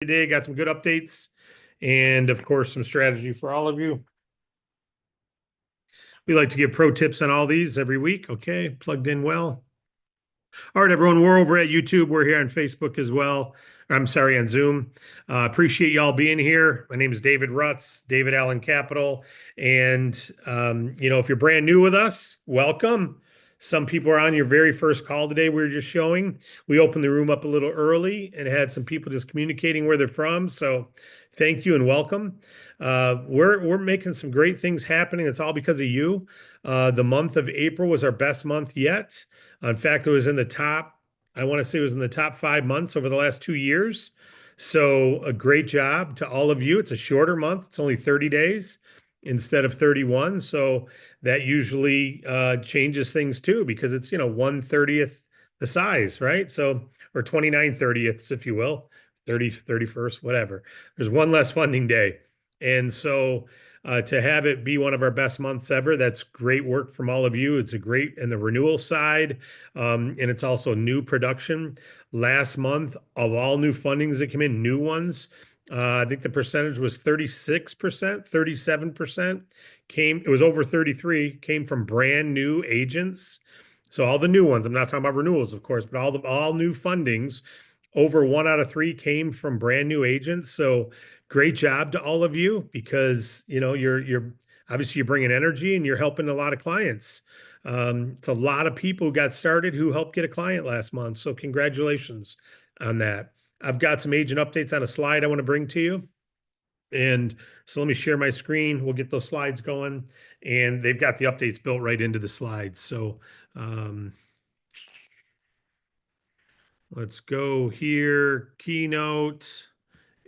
today. Got some good updates and, of course, some strategy for all of you. We like to give pro tips on all these every week. Okay, plugged in well. All right, everyone, we're over at YouTube. We're here on Facebook as well. I'm sorry, on Zoom. Appreciate y'all being here. My name is David Rutz, David Allen Capital. And, if you're brand new with us, welcome. Some people are on your very first call today. We were just showing. We opened the room up a little early and had some people just communicating where they're from. So thank you and welcome. We're making some great things happening. It's all because of you. The month of April was our best month yet. In fact, it was in the top, I want to say it was in the top 5 months over the last 2 years. So a great job to all of you. It's a shorter month. It's only 30 days instead of 31. So that usually changes things too, because it's, 1/30th the size, right? So, or 29/30ths, if you will, 31st, whatever. There's one less funding day. And so to have it be one of our best months ever, that's great work from all of you. It's a great, and the renewal side, and it's also new production. Last month, of all new fundings that came in, new ones, I think the percentage was 36%, 37% it was over 33, came from brand new agents. So all the new ones, I'm not talking about renewals, of course, but all new fundings, over 1 out of 3 came from brand new agents. So great job to all of you, because you're obviously you're bringing energy and you're helping a lot of clients. It's a lot of people who got started who helped get a client last month. So congratulations on that. I've got some agent updates on a slide I want to bring to you. And so let me share my screen. We'll get those slides going, and they've got the updates built right into the slides. So let's go here. Keynote,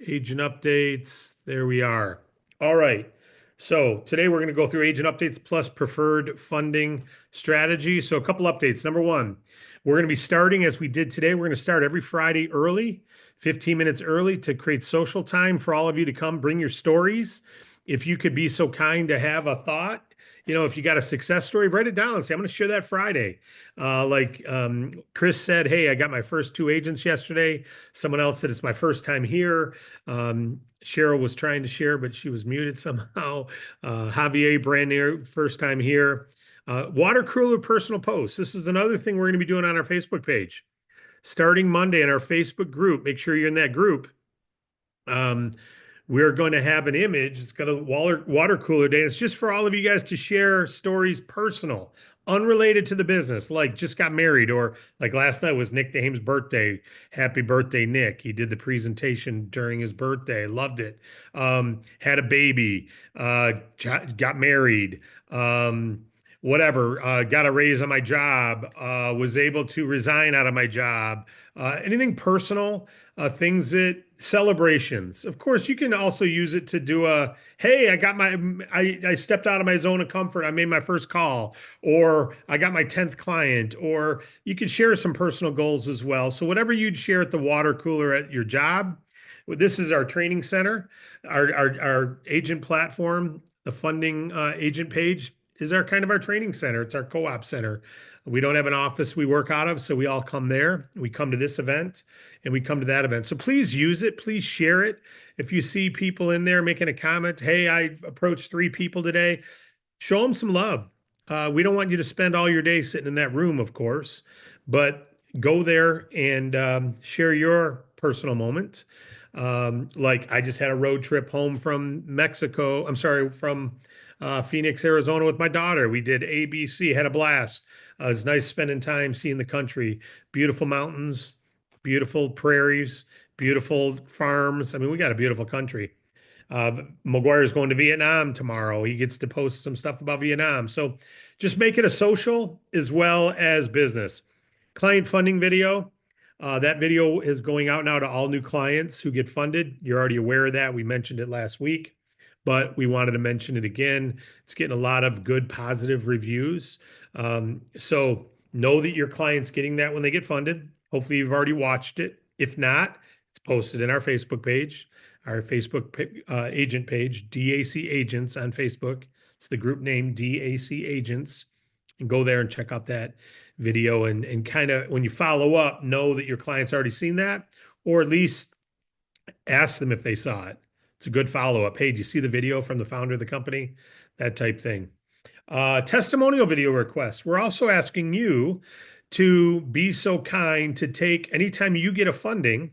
agent updates. There we are. All right. So today we're going to go through agent updates plus preferred funding strategy. So a couple updates. Number one, we're going to be starting as we did today. We're going to start every Friday early, 15 minutes early, to create social time for all of you to come bring your stories. If you could be so kind to have a thought, if you got a success story, write it down and say, I'm going to share that Friday. Chris said, hey, I got my first 2 agents yesterday. Someone else said it's my first time here. Cheryl was trying to share, but she was muted somehow. Javier, brand new, first time here. Water cooler personal posts. This is another thing we're going to be doing on our Facebook page. Starting Monday in our Facebook group, make sure you're in that group. We're going to have an image. It's got a water cooler day. It's just for all of you guys to share stories, personal, unrelated to the business, like just got married, or like last night was Nick Dame's birthday. Happy birthday, Nick. He did the presentation during his birthday. Loved it. Had a baby, got married, whatever, got a raise on my job, was able to resign out of my job, anything personal, celebrations. Of course, you can also use it to do hey, I stepped out of my zone of comfort. I made my first call, or I got my 10th client, or you could share some personal goals as well. So whatever you'd share at the water cooler at your job. This is our training center, our agent platform, the funding agent page is our kind of our training center. It's our co-op center. We don't have an office we work out of, so we all come there. We come to this event and we come to that event. So please use it. Please share it. If you see people in there making a comment, hey, I approached 3 people today, show them some love. We don't want you to spend all your day sitting in that room, of course, but go there and share your personal moment. Like I just had a road trip home from Mexico. I'm sorry, from Phoenix, Arizona with my daughter. We did ABC, had a blast. It was nice spending time seeing the country, beautiful mountains, beautiful prairies, beautiful farms. I mean, we got a beautiful country. McGuire's going to Vietnam tomorrow. He gets to post some stuff about Vietnam. So just make it a social as well as business. Client funding video. That video is going out now to all new clients who get funded. You're already aware of that. We mentioned it last week, but we wanted to mention it again. It's getting a lot of good, positive reviews. So know that your client's getting that when they get funded. Hopefully you've already watched it. If not, it's posted in our Facebook page, our Facebook agent page, DAC Agents on Facebook. It's the group name DAC Agents. And go there and check out that video, and kind of when you follow up, know that your client's already seen that, or at least Ask them if they saw it. It's a good follow-up. Hey, do you see the video from the founder of the company? That type thing. Testimonial video requests. We're also asking you to be so kind to take anytime you get a funding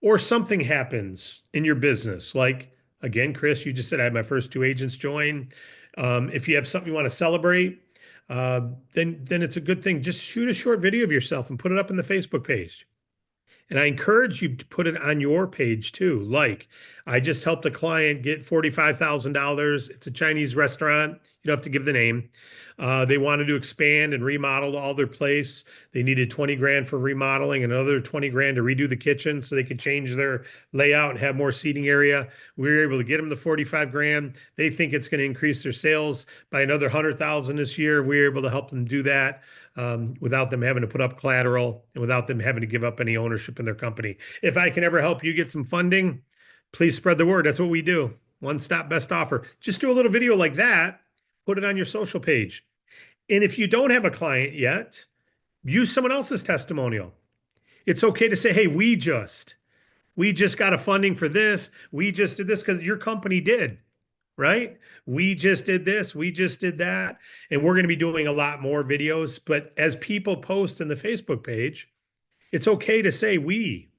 or something happens in your business. Like, again, Chris, you just said I had my first two agents join. If you have something you want to celebrate, then it's a good thing. Just shoot a short video of yourself and put it up in the Facebook page. And I encourage you to put it on your page too. Like, I just helped a client get $45,000. It's a Chinese restaurant. You don't have to give the name. They wanted to expand and remodel all their place. They needed 20 grand for remodeling, another 20 grand to redo the kitchen so they could change their layout and have more seating area. We were able to get them the 45 grand. They think it's going to increase their sales by another 100,000 this year. We were able to help them do that without them having to put up collateral and without them having to give up any ownership in their company. If I can ever help you get some funding, please spread the word. That's what we do. One stop best offer. Just do a little video like that, put it on your social page. And if you don't have a client yet, use someone else's testimonial. It's okay to say, hey, we just got a funding for this. We just did this because your company did, right? We just did this. We just did that. And we're going to be doing a lot more videos. But as people post in the Facebook page, it's okay to say we.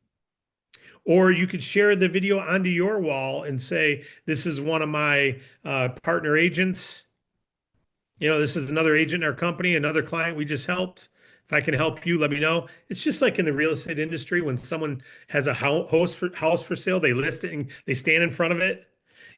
Or you could share the video onto your wall and say, this is one of my partner agents. This is another agent in our company, another client we just helped. If I can help you, let me know. It's just like in the real estate industry, when someone has a house for sale, they list it and they stand in front of it,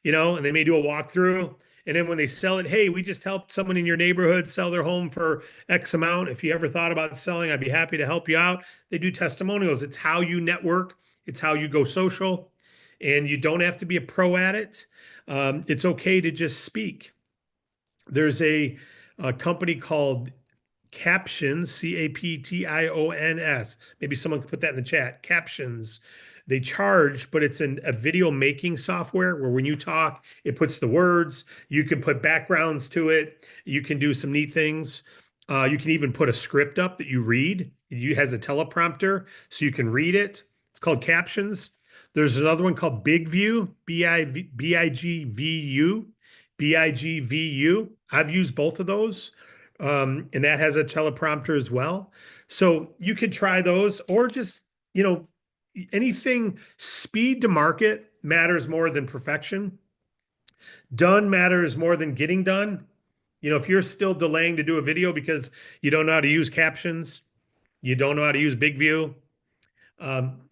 and they may do a walkthrough. And then when they sell it, hey, we just helped someone in your neighborhood sell their home for X amount. If you ever thought about selling, I'd be happy to help you out. They do testimonials. It's how you network. It's how you go social. And you don't have to be a pro at it. It's okay to just speak. There's a company called Captions, Captions. Maybe someone could put that in the chat. Captions. They charge, but it's a video making software where when you talk, it puts the words. You can put backgrounds to it. You can do some neat things. You can even put a script up that you read. It has a teleprompter, so you can read it. It's called Captions. There's another one called Big View, BIGVU. BIGVU. I've used both of those. And that has a teleprompter as well. So you could try those, or just, anything. Speed to market matters more than perfection. Done matters more than getting done. If you're still delaying to do a video because you don't know how to use Captions, you don't know how to use Big View,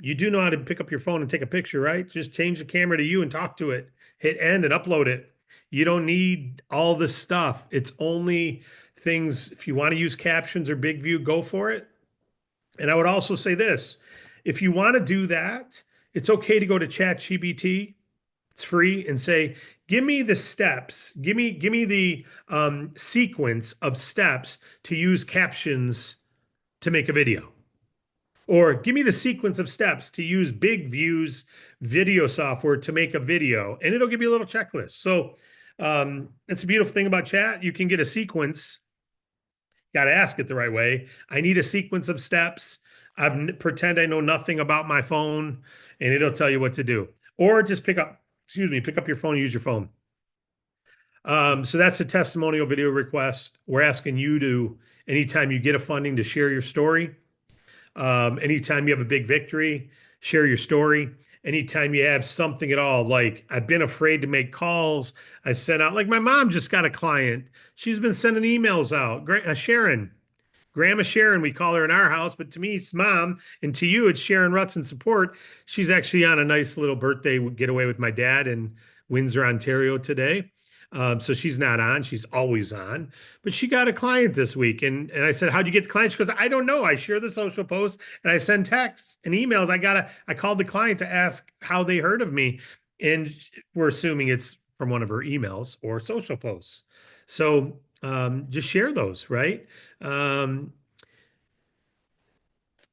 you do know how to pick up your phone and take a picture, right? Just change the camera to you and talk to it. Hit end and upload it. You don't need all this stuff. It's only things, if you want to use Captions or Big View, go for it. And I would also say this, if you want to do that, it's okay to go to ChatGPT. It's free, and say, give me the steps. Give me the sequence of steps to use Captions to make a video. Or give me the sequence of steps to use Big View's video software to make a video, and it'll give you a little checklist. So it's a beautiful thing about chat. You can get a sequence. Got to ask it the right way. I need a sequence of steps. Pretend I know nothing about my phone, and it'll tell you what to do. Or just pick up your phone and use your phone. So that's a testimonial video request. We're asking you to, anytime you get a funding, to share your story. Anytime you have a big victory, share your story. Anytime you have something at all, like I've been afraid to make calls. I sent out, like my mom just got a client. She's been sending emails out. Sharon, Grandma Sharon, we call her in our house, but to me, it's Mom. And to you, it's Sharon Rutz in support. She's actually on a nice little birthday getaway with my dad in Windsor, Ontario today. So she's not on. She's always on. But she got a client this week. And I said, how'd you get the client? She goes, I don't know. I share the social posts and I send texts and emails. I called the client to ask how they heard of me. And we're assuming it's from one of her emails or social posts. So just share those, right?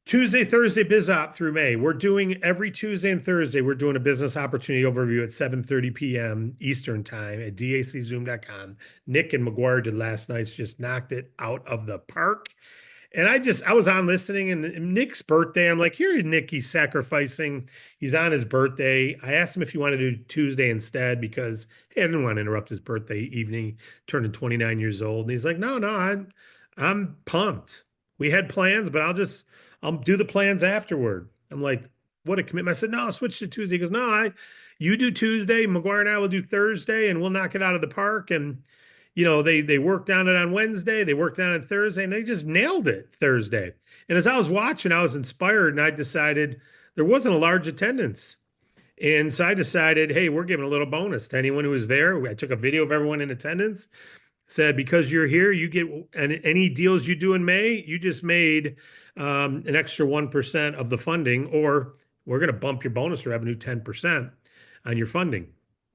Tuesday, Thursday, BizOp through May. We're doing every Tuesday and Thursday. We're doing a business opportunity overview at 7:30 p.m. Eastern time at daczoom.com. Nick and McGuire did last night's, just knocked it out of the park. And I was on listening, and Nick's birthday. I'm like, here, Nick, he's sacrificing. He's on his birthday. I asked him if he wanted to do Tuesday instead because hey, I didn't want to interrupt his birthday evening, turning 29 years old. And he's like, no, no, I'm pumped. We had plans, but I'll do the plans afterward. I'm like, what a commitment. I said, no, I'll switch to Tuesday. He goes, no, you do Tuesday, McGuire and I will do Thursday, and we'll knock it out of the park. And they worked on it on Wednesday, they worked on it Thursday, and they just nailed it Thursday. And as I was watching, I was inspired, and I decided there wasn't a large attendance. And so I decided, hey, we're giving a little bonus to anyone who was there. I took a video of everyone in attendance, said, because you're here, you get any deals you do in May, you just made an extra 1% of the funding, or we're going to bump your bonus revenue 10% on your funding.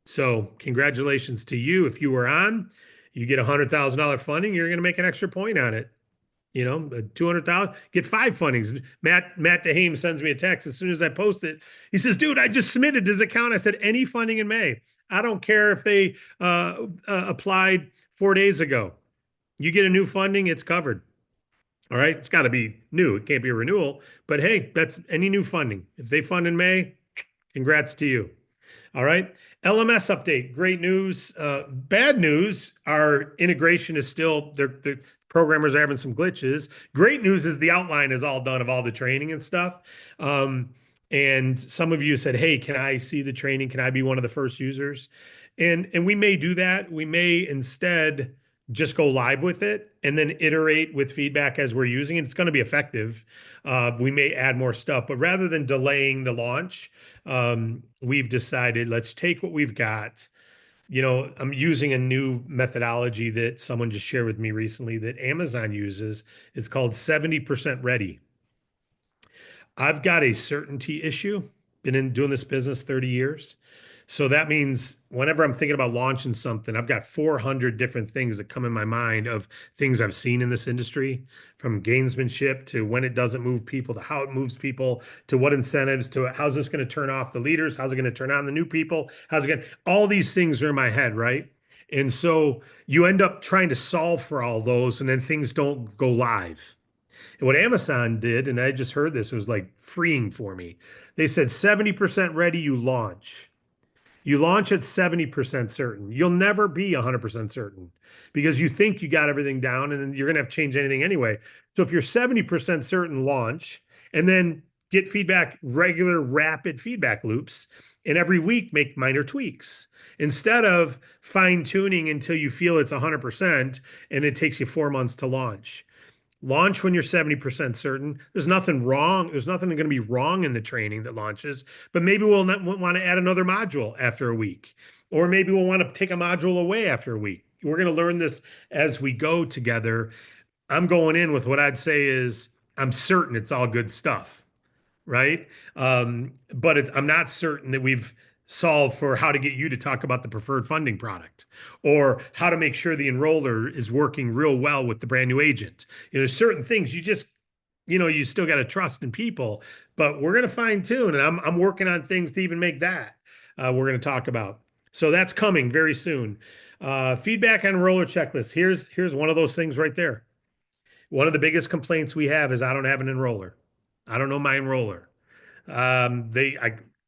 So congratulations to you. If you were on, you get $100,000 funding, you're going to make an extra point on it. 200,000, get 5 fundings. Matt DeHame sends me a text as soon as I post it. He says, dude, I just submitted. Does it count? I said, any funding in May. I don't care if they applied 4 days ago. You get a new funding, it's covered. All right. It's got to be new. It can't be a renewal. But hey, that's any new funding. If they fund in May, congrats to you. All right. LMS update. Great news. Bad news. Our integration is still, the programmers are having some glitches. Great news is the outline is all done of all the training and stuff. And some of you said, hey, can I see the training? Can I be one of the first users? And we may do that. We may instead just go live with it and then iterate with feedback as we're using it. It's going to be effective. We may add more stuff, but rather than delaying the launch, we've decided let's take what we've got. I'm using a new methodology that someone just shared with me recently that Amazon uses. It's called 70% ready. I've got a certainty issue, been in doing this business 30 years. So that means whenever I'm thinking about launching something, I've got 400 different things that come in my mind of things I've seen in this industry, from gamesmanship to when it doesn't move people, to how it moves people, to what incentives, to how's this going to turn off the leaders, how's it going to turn on the new people, how's it going to, all these things are in my head, right? And so you end up trying to solve for all those, and then things don't go live. And what Amazon did, and I just heard this, was like freeing for me. They said 70% ready, you launch. You launch at 70% certain. You'll never be 100% certain because you think you got everything down and then you're going to have to change anything anyway. So if you're 70% certain, launch and then get feedback, regular rapid feedback loops, and every week make minor tweaks instead of fine tuning until you feel it's 100% and it takes you 4 months to launch. Launch when you're 70% certain. There's nothing wrong. There's nothing going to be wrong in the training that launches, but maybe we'll not want to add another module after a week, or maybe we'll want to take a module away after a week. We're going to learn this as we go together. I'm going in with what I'd say is I'm certain it's all good stuff, right? But I'm not certain that we've solved for how to get you to talk about the preferred funding product or how to make sure the enroller is working real well with the brand new agent. Certain things you still got to trust in people, but we're going to fine tune, and I'm working on things to even make that we're going to talk about. So that's coming very soon. Feedback on enroller checklist. Here's one of those things right there. One of the biggest complaints we have is I don't have an enroller. I don't know my enroller.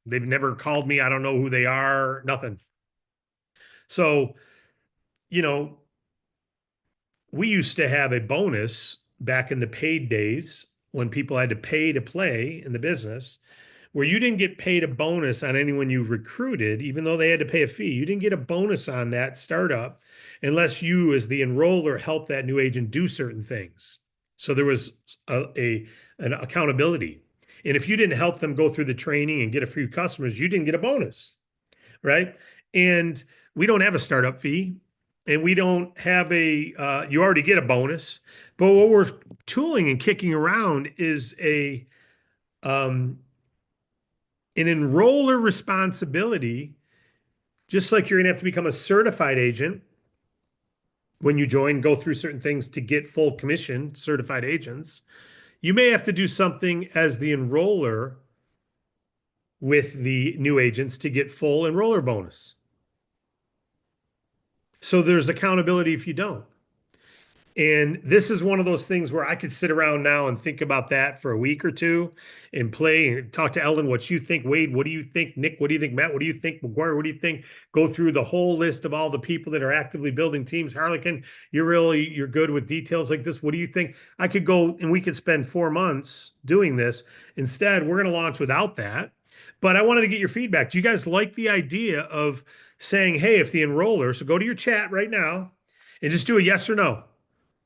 They've never called me. I don't know who they are, nothing. So, we used to have a bonus back in the paid days when people had to pay to play in the business, where you didn't get paid a bonus on anyone you recruited, even though they had to pay a fee. You didn't get a bonus on that startup unless you, as the enroller, helped that new agent do certain things. So there was an accountability. And if you didn't help them go through the training and get a few customers, you didn't get a bonus, right? And we don't have a startup fee, and we don't have you already get a bonus. But what we're tooling and kicking around is an enroller responsibility, just like you're going to have to become a certified agent when you join, go through certain things to get full commission, certified agents. You may have to do something as the enroller with the new agents to get full enroller bonus. So there's accountability if you don't. And this is one of those things where I could sit around now and think about that for a week or two and play and talk to Ellen, what you think, Wade, what do you think, Nick, what do you think, Matt, what do you think, McGuire, what do you think? Go through the whole list of all the people that are actively building teams. Harlequin, you're good with details like this. What do you think? I could go and we could spend 4 months doing this. Instead, we're going to launch without that. But I wanted to get your feedback. Do you guys like the idea of saying, hey, if the enroller, so go to your chat right now and just do a yes or no.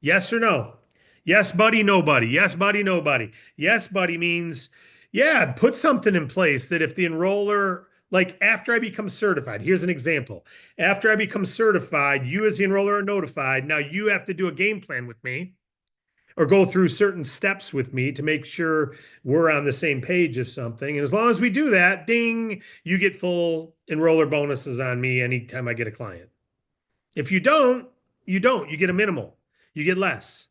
Yes or no? Yes, buddy, nobody. Yes, buddy, nobody. Yes, buddy means, yeah, put something in place that if the enroller, like after I become certified, here's an example. After I become certified, you as the enroller are notified. Now you have to do a game plan with me or go through certain steps with me to make sure we're on the same page of something. And as long as we do that, ding, you get full enroller bonuses on me anytime I get a client. If you don't, you don't. You get a minimal. You get less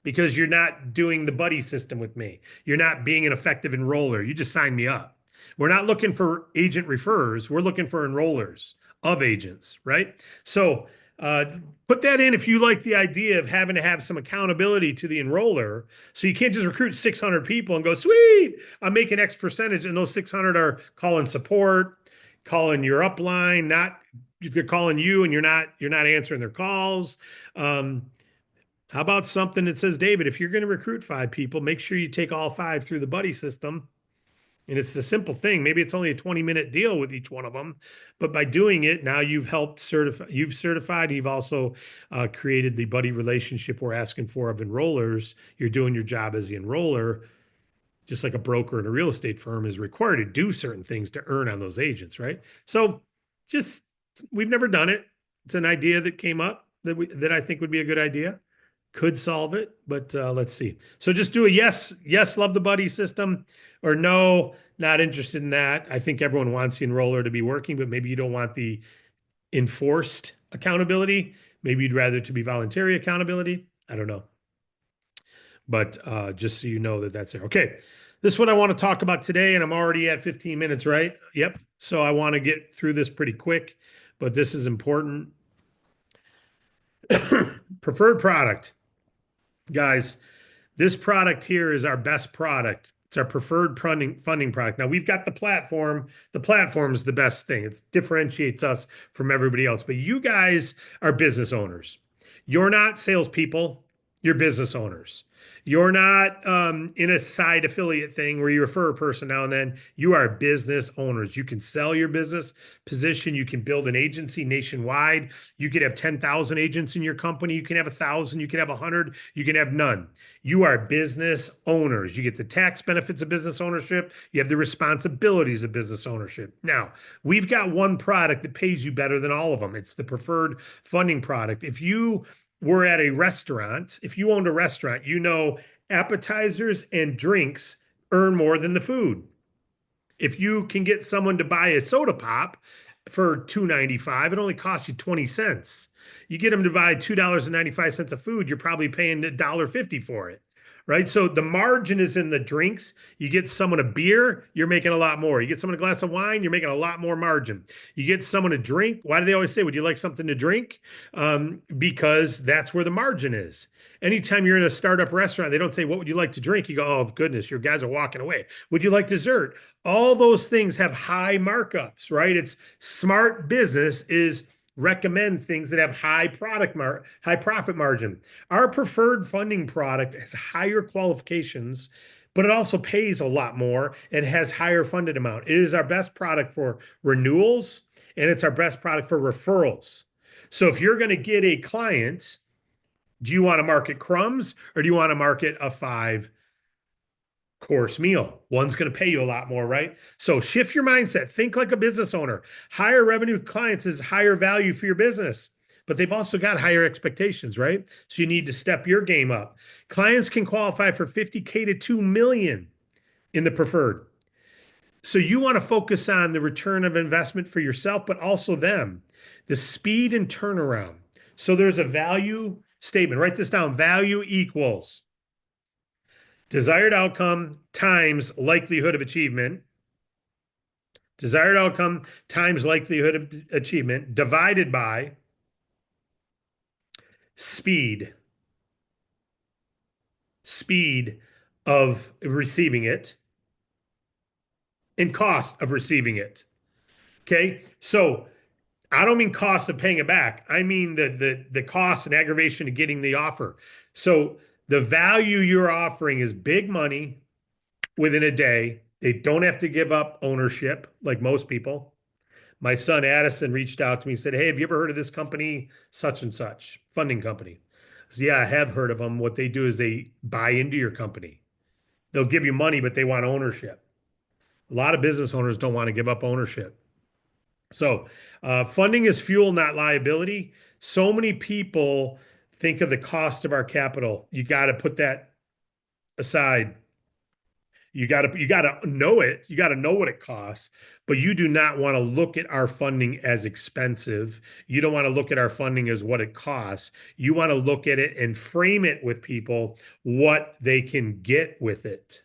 because you're not doing the buddy system with me. You're not being an effective enroller. You just sign me up. We're not looking for agent referrers. We're looking for enrollers of agents, right? So put that in if you like the idea of having to have some accountability to the enroller. So you can't just recruit 600 people and go, sweet, I'm making X percentage. And those 600 are calling support, calling your upline, not they're calling you and you're not answering their calls. How about something that says, David, if you're going to recruit 5 people, make sure you take all 5 through the buddy system. And it's a simple thing. Maybe it's only a 20-minute deal with each one of them, but by doing it, now you've helped certify. You've certified. You've also created the buddy relationship we're asking for of enrollers. You're doing your job as the enroller, just like a broker in a real estate firm is required to do certain things to earn on those agents, right? So, just we've never done it. It's an idea that came up that I think would be a good idea. Could solve it, but let's see. So just do a yes, yes, love the buddy system, or no, not interested in that. I think everyone wants the enroller to be working, but maybe you don't want the enforced accountability. Maybe you'd rather to be voluntary accountability. I don't know. But just so you know that that's there. Okay. This is what I want to talk about today, and I'm already at 15 minutes, right? Yep. So I want to get through this pretty quick, but this is important. Preferred product. Guys, this product here is our best product. It's our preferred funding product. Now we've got the platform. The platform is the best thing. It differentiates us from everybody else. But you guys are business owners. You're not salespeople. You're business owners. You're not in a side affiliate thing where you refer a person now and then. You are business owners. You can sell your business position. You can build an agency nationwide. You could have 10,000 agents in your company. You can have 1,000. You can have 100. You can have none. You are business owners. You get the tax benefits of business ownership. You have the responsibilities of business ownership. Now, we've got one product that pays you better than all of them. It's the preferred funding product. If you were at a restaurant, if you owned a restaurant, you know appetizers and drinks earn more than the food. If you can get someone to buy a soda pop for $2.95, it only costs you 20 cents. You get them to buy $2.95 of food, you're probably paying $1.50 for it. Right. So the margin is in the drinks. You get someone a beer, you're making a lot more. You get someone a glass of wine, you're making a lot more margin. You get someone a drink. Why do they always say, would you like something to drink? Because that's where the margin is. Anytime you're in a startup restaurant, they don't say, what would you like to drink? You go, oh, goodness, your guys are walking away. Would you like dessert? All those things have high markups, right? It's smart business is recommend things that have high profit margin. Our preferred funding product has higher qualifications, but it also pays a lot more. It has higher funded amount. It is our best product for renewals, and it's our best product for referrals. So if you're going to get a client, do you want to market crumbs or do you want to market a 5-course meal? One's going to pay you a lot more, right? So shift your mindset. Think like a business owner. Higher revenue clients is higher value for your business, but they've also got higher expectations, right? So you need to step your game up. Clients can qualify for 50K to 2 million in the preferred. So you want to focus on the return of investment for yourself, but also them, the speed and turnaround. So there's a value statement. Write this down. Value equals desired outcome times likelihood of achievement. Desired outcome times likelihood of achievement divided by speed. speed of receiving it, and cost of receiving it. Okay. So I don't mean cost of paying it back. I mean the cost and aggravation of getting the offer. So the value you're offering is big money within a day. They don't have to give up ownership like most people. My son Addison reached out to me and said, "Hey, have you ever heard of this company, such and such, funding company?" I said, "Yeah, I have heard of them. What they do is they buy into your company. They'll give you money, but they want ownership. A lot of business owners don't want to give up ownership. So, funding is fuel, not liability. So many people think of the cost of our capital. You got to put that aside. You got to know it. You got to know what it costs, but you do not want to look at our funding as expensive. You don't want to look at our funding as what it costs. You want to look at it and frame it with people what they can get with it.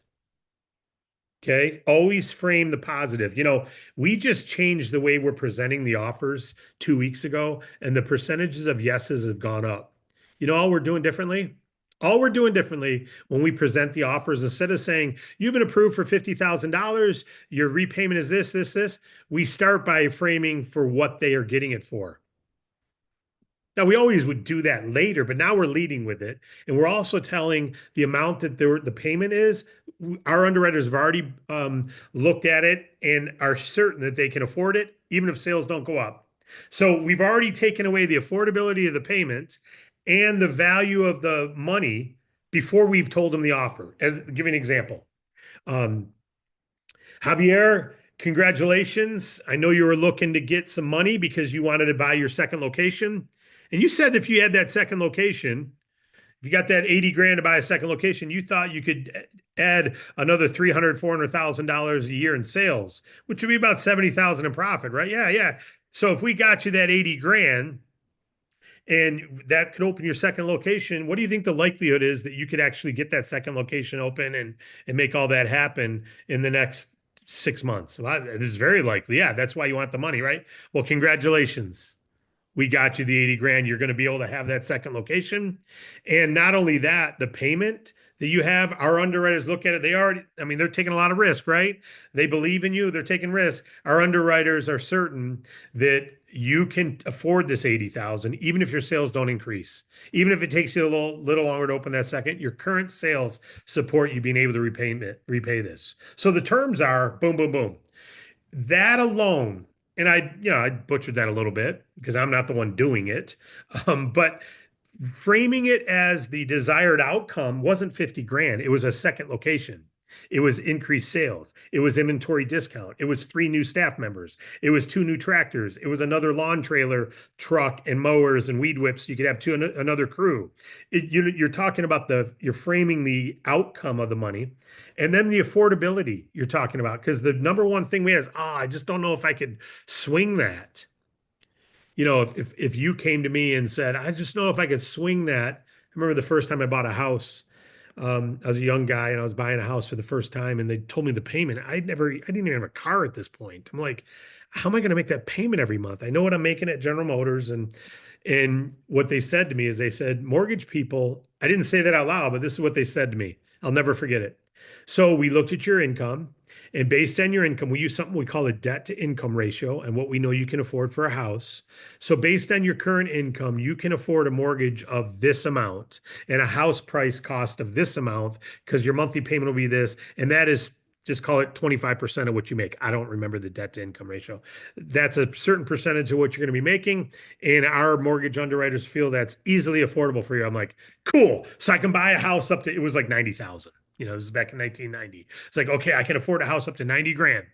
Okay. Always frame the positive. We just changed the way we're presenting the offers 2 weeks ago, and the percentages of yeses have gone up. All we're doing differently? All we're doing differently when we present the offers, instead of saying, you've been approved for $50,000, your repayment is this, we start by framing for what they are getting it for. Now, we always would do that later, but now we're leading with it. And we're also telling the amount that the payment is. Our underwriters have already looked at it and are certain that they can afford it, even if sales don't go up. So we've already taken away the affordability of the payment and the value of the money before we've told them the offer. As give you an example, um, Javier, congratulations. I know you were looking to get some money because you wanted to buy your second location. And you said if you had that second location, if you got that 80 grand to buy a second location, you thought you could add another 300, $400,000 a year in sales, which would be about 70,000 in profit, right? Yeah, yeah. So if we got you that 80 grand and that could open your second location, what do you think the likelihood is that you could actually get that second location open and make all that happen in the next 6 months? Well, it is very likely. Yeah, that's why you want the money, right? Well, congratulations. We got you the 80 grand. You're going to be able to have that second location. And not only that, the payment that you have, our underwriters look at it. They're taking a lot of risk, right? They believe in you. They're taking risk. Our underwriters are certain that you can afford this 80,000, even if your sales don't increase. Even if it takes you a little longer to open that second, your current sales support you being able to repay this. So the terms are boom, boom, boom. That alone, and I butchered that a little bit because I'm not the one doing it. But framing it as the desired outcome wasn't 50 grand. It was a second location. It was increased sales. It was inventory discount. It was 3 new staff members. It was 2 new tractors. It was another lawn trailer, truck, and mowers and weed whips. You could have another crew. You're talking about you're framing the outcome of the money. And then the affordability you're talking about, because the number one thing we have is, I just don't know if I could swing that. If you came to me and said, I just know if I could swing that. I remember the first time I bought a house. I was a young guy and I was buying a house for the first time, and they told me the payment. I didn't even have a car at this point. I'm like, how am I going to make that payment every month? I know what I'm making at General Motors, and what they said to me is they said, mortgage people, I didn't say that out loud, but this is what they said to me. I'll never forget it. So we looked at your income, and based on your income, we use something we call a debt to income ratio and what we know you can afford for a house. So based on your current income, you can afford a mortgage of this amount and a house price cost of this amount because your monthly payment will be this. And that is, just call it 25% of what you make. I don't remember the debt to income ratio. That's a certain percentage of what you're going to be making. And our mortgage underwriters feel that's easily affordable for you. I'm like, cool. So I can buy a house up to, it was like 90,000. This is back in 1990. It's like, okay, I can afford a house up to 90 grand.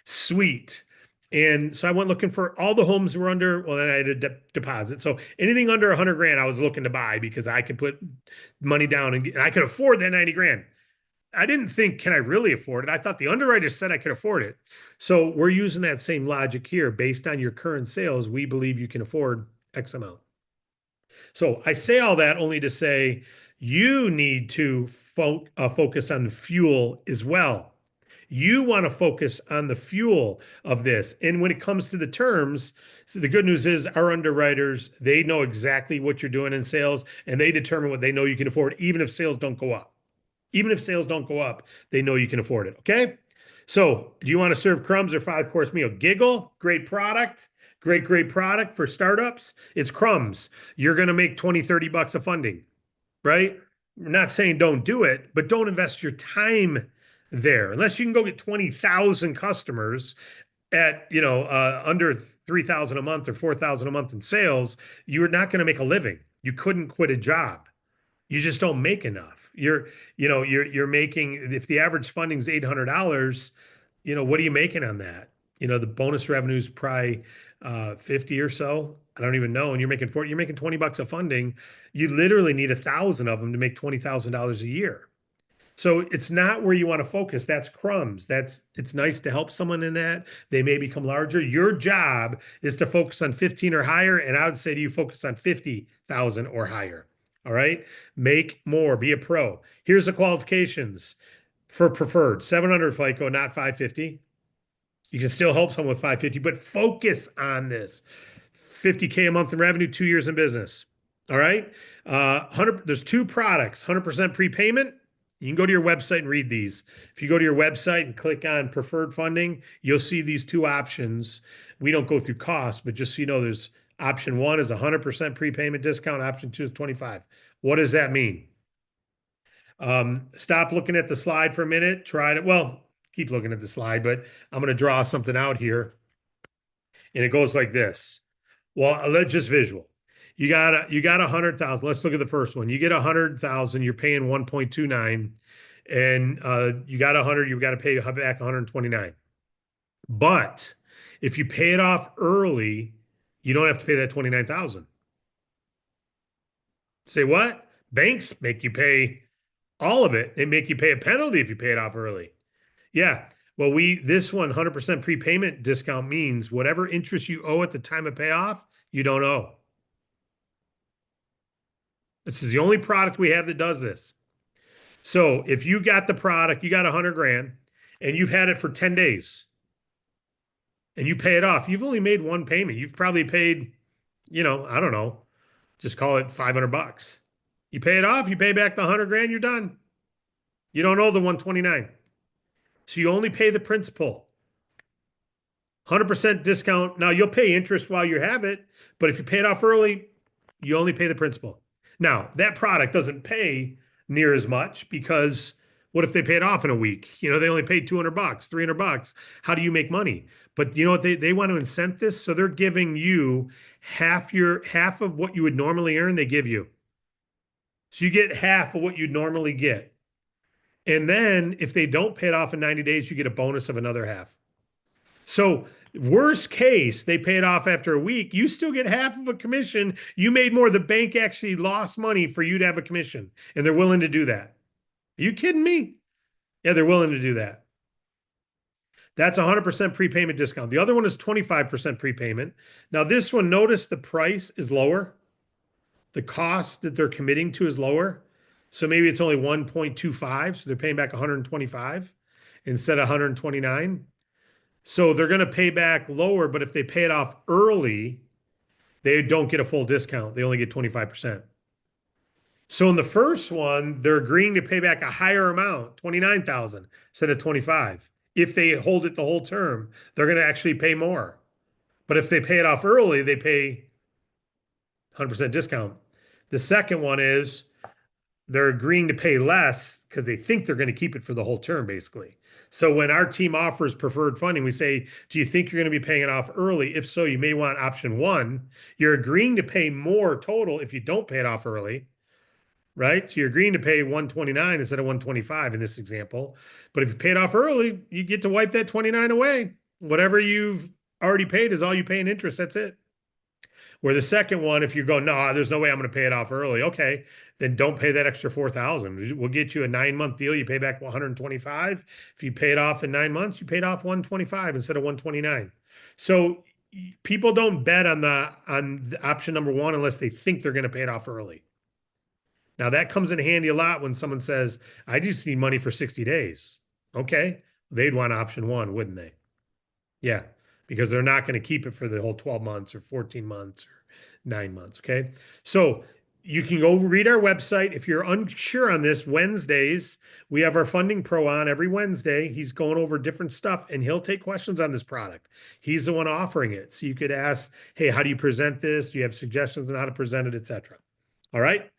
Sweet. And so I went looking for all the homes that were under, well, then I had a deposit. So anything under 100 grand, I was looking to buy because I could put money down and I could afford that 90 grand. I didn't think, can I really afford it? I thought the underwriter said I could afford it. So we're using that same logic here. Based on your current sales, we believe you can afford X amount. So I say all that only to say you need to focus on the fuel as well. You want to focus on the fuel of this. And when it comes to the terms, so the good news is our underwriters, they know exactly what you're doing in sales and they determine what they know you can afford, even if sales don't go up. Even if sales don't go up, they know you can afford it. Okay. So, do you want to serve crumbs or five-course meal? Giggle, great product, great product for startups. It's crumbs. You're going to make 20, 30 bucks of funding, right? I'm not saying don't do it, but don't invest your time there unless you can go get 20,000 customers at, under 3,000 a month or 4,000 a month in sales. You're not going to make a living. You couldn't quit a job. You just don't make enough. You're making, if the average funding is $800, what are you making on that? The bonus revenue is probably 50 or so. I don't even know. And you're making 20 bucks of funding. You literally need 1,000 of them to make $20,000 a year. So it's not where you want to focus. That's crumbs. It's nice to help someone in that. They may become larger. Your job is to focus on 15 or higher. And I would say to you, focus on 50,000 or higher. All right. Make more, be a pro. Here's the qualifications for preferred: 700 FICO, not 550. You can still help someone with 550, but focus on this. 50K a month in revenue, 2 years in business. All right. There's two products, 100% prepayment. You can go to your website and read these. If you go to your website and click on preferred funding, you'll see these two options. We don't go through cost, but just so you know, there's option one is 100% prepayment discount. Option two is 25. What does that mean? Stop looking at the slide for a minute. Keep looking at the slide, but I'm going to draw something out here. And it goes like this. Well, let's just visual. You got 100,000. Let's look at the first one. You get 100,000, you're paying 1.29, and you got 100, you've got to pay back 129. But if you pay it off early, you don't have to pay that 29,000. Say what? Banks make you pay all of it. They make you pay a penalty if you pay it off early. Yeah. Well, this one 100% prepayment discount means whatever interest you owe at the time of payoff, you don't owe. This is the only product we have that does this. So if you got the product, you got 100 grand and you've had it for 10 days and you pay it off, you've only made one payment. You've probably paid, I don't know, just call it 500 bucks. You pay it off, you pay back the 100 grand, you're done. You don't owe the 129. So you only pay the principal. 100% discount. Now you'll pay interest while you have it, but if you pay it off early, you only pay the principal. Now, that product doesn't pay near as much because what if they pay it off in a week? They only paid 200 bucks, 300 bucks. How do you make money? But you know what? They want to incent this. So they're giving you half of what you would normally earn, they give you. So you get half of what you'd normally get. And then if they don't pay it off in 90 days, you get a bonus of another half. So worst case, they pay it off after a week. You still get half of a commission. You made more. The bank actually lost money for you to have a commission, and they're willing to do that. Are you kidding me? Yeah, they're willing to do that. That's 100% prepayment discount. The other one is 25% prepayment. Now this one, notice the price is lower. The cost that they're committing to is lower. So maybe it's only 1.25. So they're paying back 125 instead of 129. So they're going to pay back lower, but if they pay it off early, they don't get a full discount. They only get 25%. So in the first one, they're agreeing to pay back a higher amount, 29,000 instead of 25. If they hold it the whole term, they're going to actually pay more. But if they pay it off early, they pay 100% discount. The second one is they're agreeing to pay less because they think they're going to keep it for the whole term, basically. So when our team offers preferred funding, we say, do you think you're going to be paying it off early? If so, you may want option one. You're agreeing to pay more total if you don't pay it off early, right? So you're agreeing to pay 129 instead of 125 in this example. But if you pay it off early, you get to wipe that 29 away. Whatever you've already paid is all you pay in interest. That's it. Where the second one, if you go, no, there's no way I'm going to pay it off early. Okay, then don't pay that extra 4,000. We'll get you a 9-month deal. You pay back 125. If you pay it off in 9 months, you paid off 125 instead of 129. So people don't bet on the option number one unless they think they're going to pay it off early. Now that comes in handy a lot when someone says, I just need money for 60 days. Okay, they'd want option one, wouldn't they? Yeah, because they're not going to keep it for the whole 12 months or 14 months or 9 months. Okay. So You can go read our website. If you're unsure on this, Wednesdays, we have our funding pro on every Wednesday. He's going over different stuff and he'll take questions on this product. He's the one offering it. So you could ask, hey, how do you present this? Do you have suggestions on how to present it, etc. All right.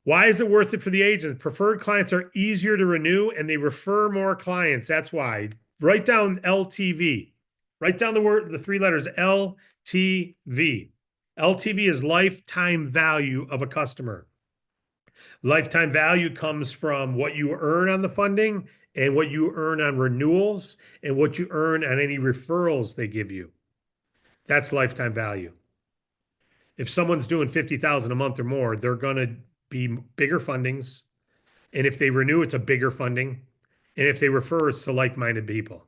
Why is it worth it for the agent? Preferred clients are easier to renew and they refer more clients. That's why. Write down LTV. Write down the three letters LTV. LTV is lifetime value of a customer. Lifetime value comes from what you earn on the funding and what you earn on renewals and what you earn on any referrals they give you. That's lifetime value. If someone's doing 50,000 a month or more, they're going to be bigger fundings. And if they renew, it's a bigger funding. And if they refer, it's to like-minded people.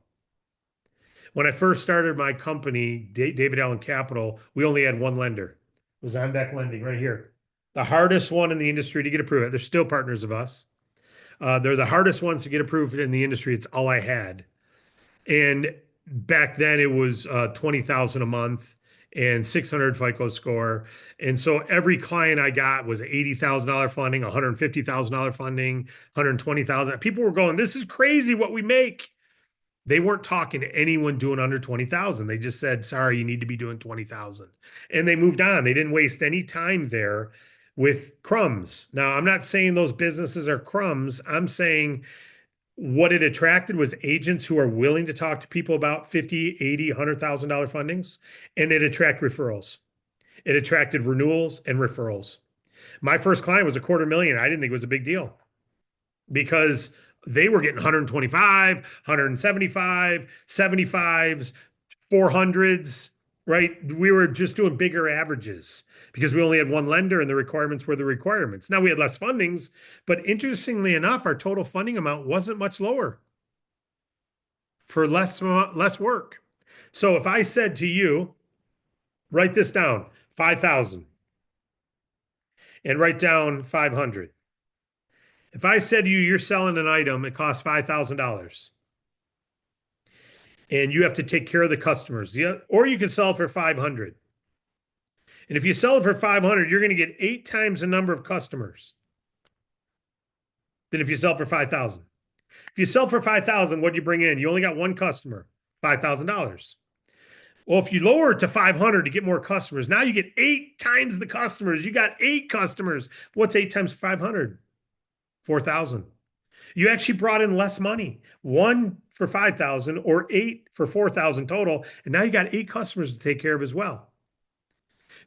When I first started my company, David Allen Capital, we only had one lender. It was On Deck Lending right here. The hardest one in the industry to get approved. They're still partners of us. They're the hardest ones to get approved in the industry. It's all I had. And back then it was 20,000 a month and 600 FICO score. And so every client I got was $80,000 funding, $150,000 funding, 120,000. People were going, this is crazy what we make. They weren't talking to anyone doing under 20,000. They just said, sorry, you need to be doing 20,000. And they moved on. They didn't waste any time there with crumbs. Now, I'm not saying those businesses are crumbs. I'm saying what it attracted was agents who are willing to talk to people about 50, 80, $100,000 fundings, and it attracted referrals. It attracted renewals and referrals. My first client was $250,000. I didn't think it was a big deal because they were getting 125, 175, 75s, 400s, right? We were just doing bigger averages because we only had one lender and the requirements were the requirements. Now we had less fundings, but interestingly enough, our total funding amount wasn't much lower for less work. So if I said to you, write this down, 5,000 and write down 500. If I said to you, you're selling an item, it costs $5,000 and you have to take care of the customers, or you can sell it for 500. And if you sell it for 500, you're going to get 8 times the number of customers than if you sell for 5,000. If you sell for 5,000, what do you bring in? You only got one customer, $5,000. Well, if you lower it to 500 to get more customers, now you get 8 times the customers. You got 8 customers. What's 8 times 500? 4,000. You actually brought in less money. 1 for 5,000 or 8 for 4,000 total. And now you got 8 customers to take care of as well.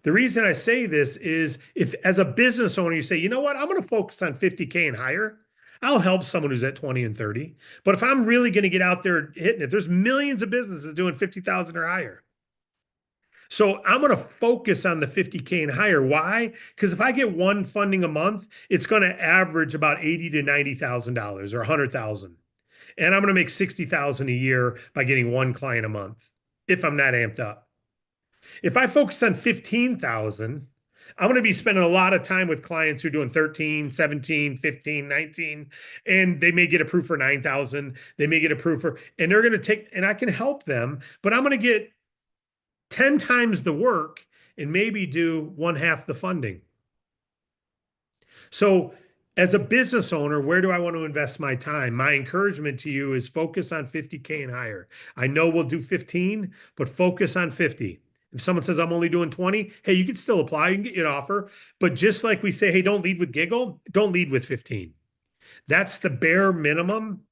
The reason I say this is if as a business owner, you say, you know what, I'm going to focus on 50K and higher. I'll help someone who's at 20 and 30. But if I'm really going to get out there hitting it, there's millions of businesses doing 50,000 or higher. So I'm going to focus on the 50K and higher. Why? Because if I get one funding a month, it's going to average about $80,000 to $90,000 or 100,000. And I'm going to make 60,000 a year by getting one client a month if I'm not amped up. If I focus on 15,000, I'm going to be spending a lot of time with clients who are doing 13, 17, 15, 19, and they may get approved for 9,000. They may get approved for, and they're going to take, and I can help them, but I'm going to get 10 times the work and maybe do 1/2 the funding. So as a business owner, where do I want to invest my time? My encouragement to you is focus on 50K and higher. I know we'll do 15, but focus on 50. If someone says I'm only doing 20, hey, you can still apply, you can get an offer. But just like we say, hey, don't lead with giggle, don't lead with 15. That's the bare minimum.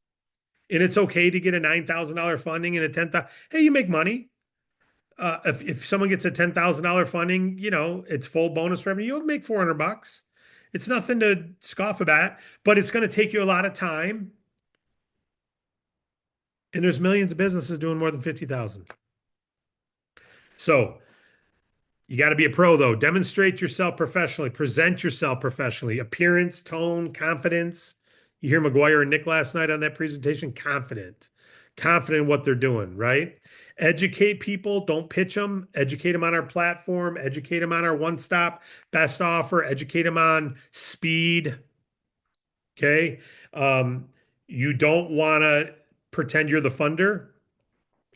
And it's okay to get a $9,000 funding and a $10,000. Hey, you make money. If someone gets a $10,000 funding, you know, it's full bonus revenue, you'll make $400. It's nothing to scoff about, but it's going to take you a lot of time. And there's millions of businesses doing more than 50,000. So you got to be a pro though. Demonstrate yourself professionally, present yourself professionally, appearance, tone, confidence. You hear McGuire and Nick last night on that presentation, confident in what they're doing, right? Educate people, don't pitch them, educate them on our platform, educate them on our one-stop best offer, educate them on speed. Okay. You don't want to pretend you're the funder.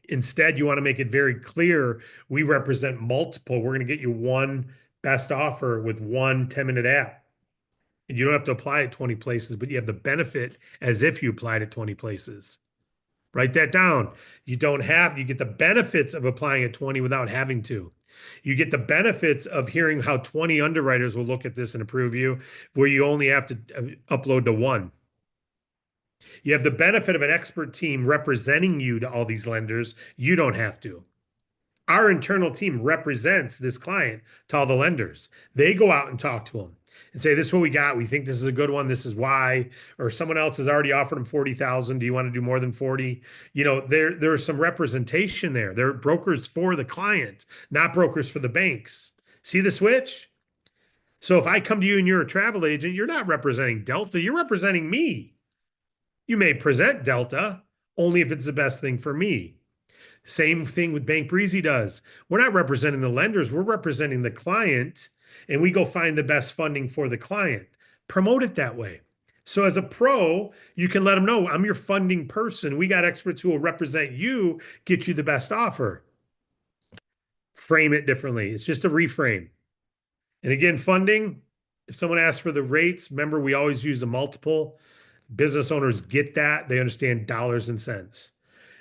Instead, you want to make it very clear we represent multiple. We're going to get you one best offer with one 10-minute app. And you don't have to apply it 20 places, but you have the benefit as if you applied it 20 places. Write that down. You get the benefits of applying at 20 without having to. You get the benefits of hearing how 20 underwriters will look at this and approve you, where you only have to upload to one. You have the benefit of an expert team representing you to all these lenders. You don't have to. Our internal team represents this client to all the lenders. They go out and talk to them and say, this is what we got. We think this is a good one. This is why. Or someone else has already offered them 40,000. Do you want to do more than 40? There's some representation there. They're brokers for the client, not brokers for the banks. See the switch? So if I come to you and you're a travel agent, you're not representing Delta, you're representing me. You may present Delta only if it's the best thing for me. Same thing with Bank Breezy does. We're not representing the lenders, we're representing the client, and we go find the best funding for the client. Promote it that way. So as a pro, you can let them know, I'm your funding person. We got experts who will represent you, get you the best offer. Frame it differently. It's just a reframe. And again, funding, if someone asks for the rates, remember we always use a multiple. Business owners get that. They understand dollars and cents.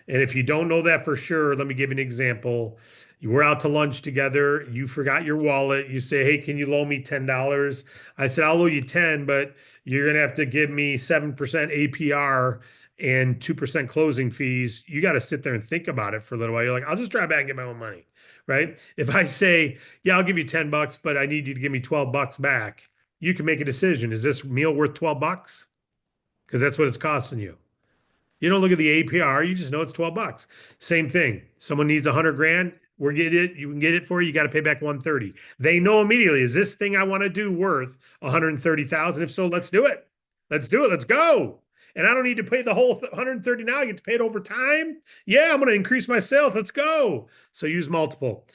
And if you don't know that for sure, let me give you an example. You were out to lunch together. You forgot your wallet. You say, hey, can you loan me $10? I said, I'll loan you 10, but you're going to have to give me 7% APR and 2% closing fees. You got to sit there and think about it for a little while. You're like, I'll just drive back and get my own money, right? If I say, yeah, I'll give you $10, but I need you to give me $12 back, you can make a decision. Is this meal worth $12? Because that's what it's costing you. You don't look at the APR, you just know it's $12. Same thing. Someone needs 100 grand, we're getting it, you can get it for you got to pay back 130. They know immediately, is this thing I want to do worth 130,000? If so, let's do it. Let's do it. Let's go. And I don't need to pay the whole 130 now. I get to pay it over time. Yeah, I'm going to increase my sales. Let's go. So use multiple.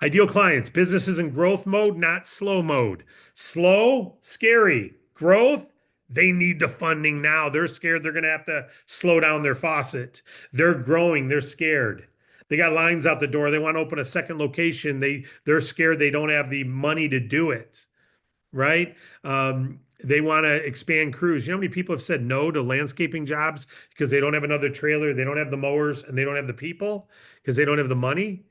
Ideal clients, businesses in growth mode, not slow mode. Slow, scary. Growth, they need the funding now. They're scared they're going to have to slow down their faucet. They're growing. They're scared. They got lines out the door. They want to open a second location. They're scared they don't have the money to do it, right? They want to expand crews. You know how many people have said no to landscaping jobs because they don't have another trailer, they don't have the mowers, and they don't have the people because they don't have the money?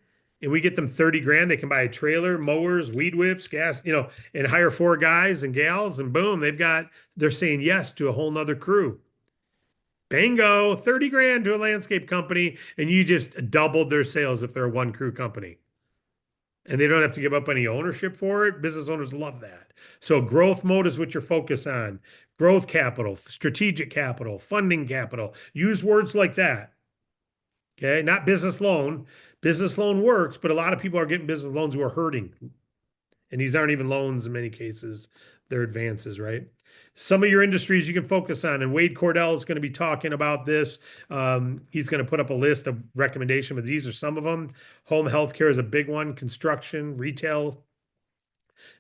And we get them 30 grand. They can buy a trailer, mowers, weed whips, gas, and hire 4 guys and gals, and boom, they're saying yes to a whole nother crew. Bingo, 30 grand to a landscape company, and you just doubled their sales if they're a 1 crew company. And they don't have to give up any ownership for it. Business owners love that. So growth mode is what you're focused on. Growth capital, strategic capital, funding capital. Use words like that. Okay, not business loan. Business loan works, but a lot of people are getting business loans who are hurting. And these aren't even loans in many cases. They're advances, right? Some of your industries you can focus on, and Wade Cordell is going to be talking about this. He's going to put up a list of recommendations, but these are some of them. Home healthcare is a big one, construction, retail,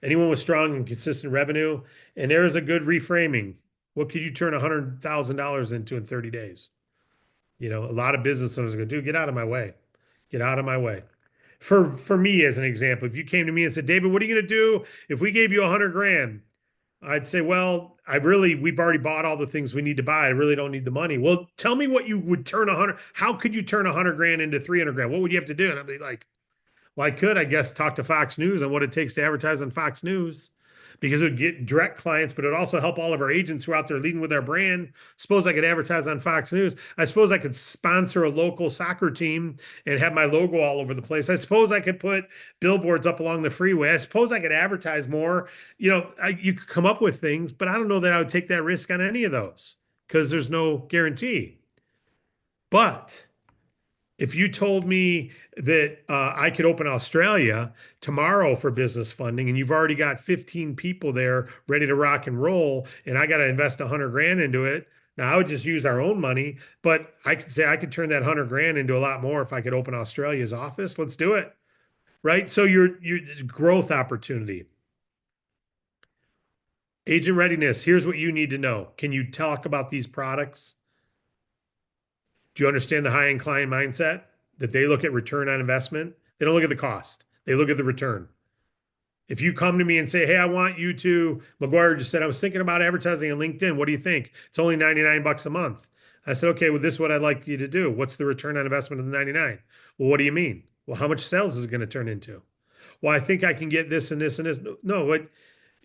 anyone with strong and consistent revenue. And there's a good reframing. What could you turn $100,000 into in 30 days? A lot of business owners go, dude, get out of my way. Get out of my way. For me, as an example, if you came to me and said, David, what are you going to do if we gave you 100 grand? I'd say, well, we've already bought all the things we need to buy. I really don't need the money. Well, tell me what you would turn 100. How could you turn 100 grand into 300 grand? What would you have to do? And I'd be like, well, I guess, talk to Fox News on what it takes to advertise on Fox News, because it would get direct clients, but it would also help all of our agents who are out there leading with our brand. Suppose I could advertise on Fox News. I suppose I could sponsor a local soccer team and have my logo all over the place. I suppose I could put billboards up along the freeway. I suppose I could advertise more. You could come up with things, but I don't know that I would take that risk on any of those because there's no guarantee. But if you told me that I could open Australia tomorrow for business funding, and you've already got 15 people there ready to rock and roll, and I got to invest 100 grand into it, now I would just use our own money, but I could say I could turn that 100 grand into a lot more if I could open Australia's office. Let's do it, right? So your growth opportunity. Agent readiness. Here's what you need to know. Can you talk about these products? Do you understand the high-end client mindset that they look at return on investment? They don't look at the cost. They look at the return. If you come to me and say, hey, I want you to, McGuire just said, I was thinking about advertising on LinkedIn. What do you think? It's only 99 bucks a month. I said, okay, well, this is what I'd like you to do. What's the return on investment of the 99? Well, what do you mean? Well, how much sales is it going to turn into? Well, I think I can get this and this and this. No, what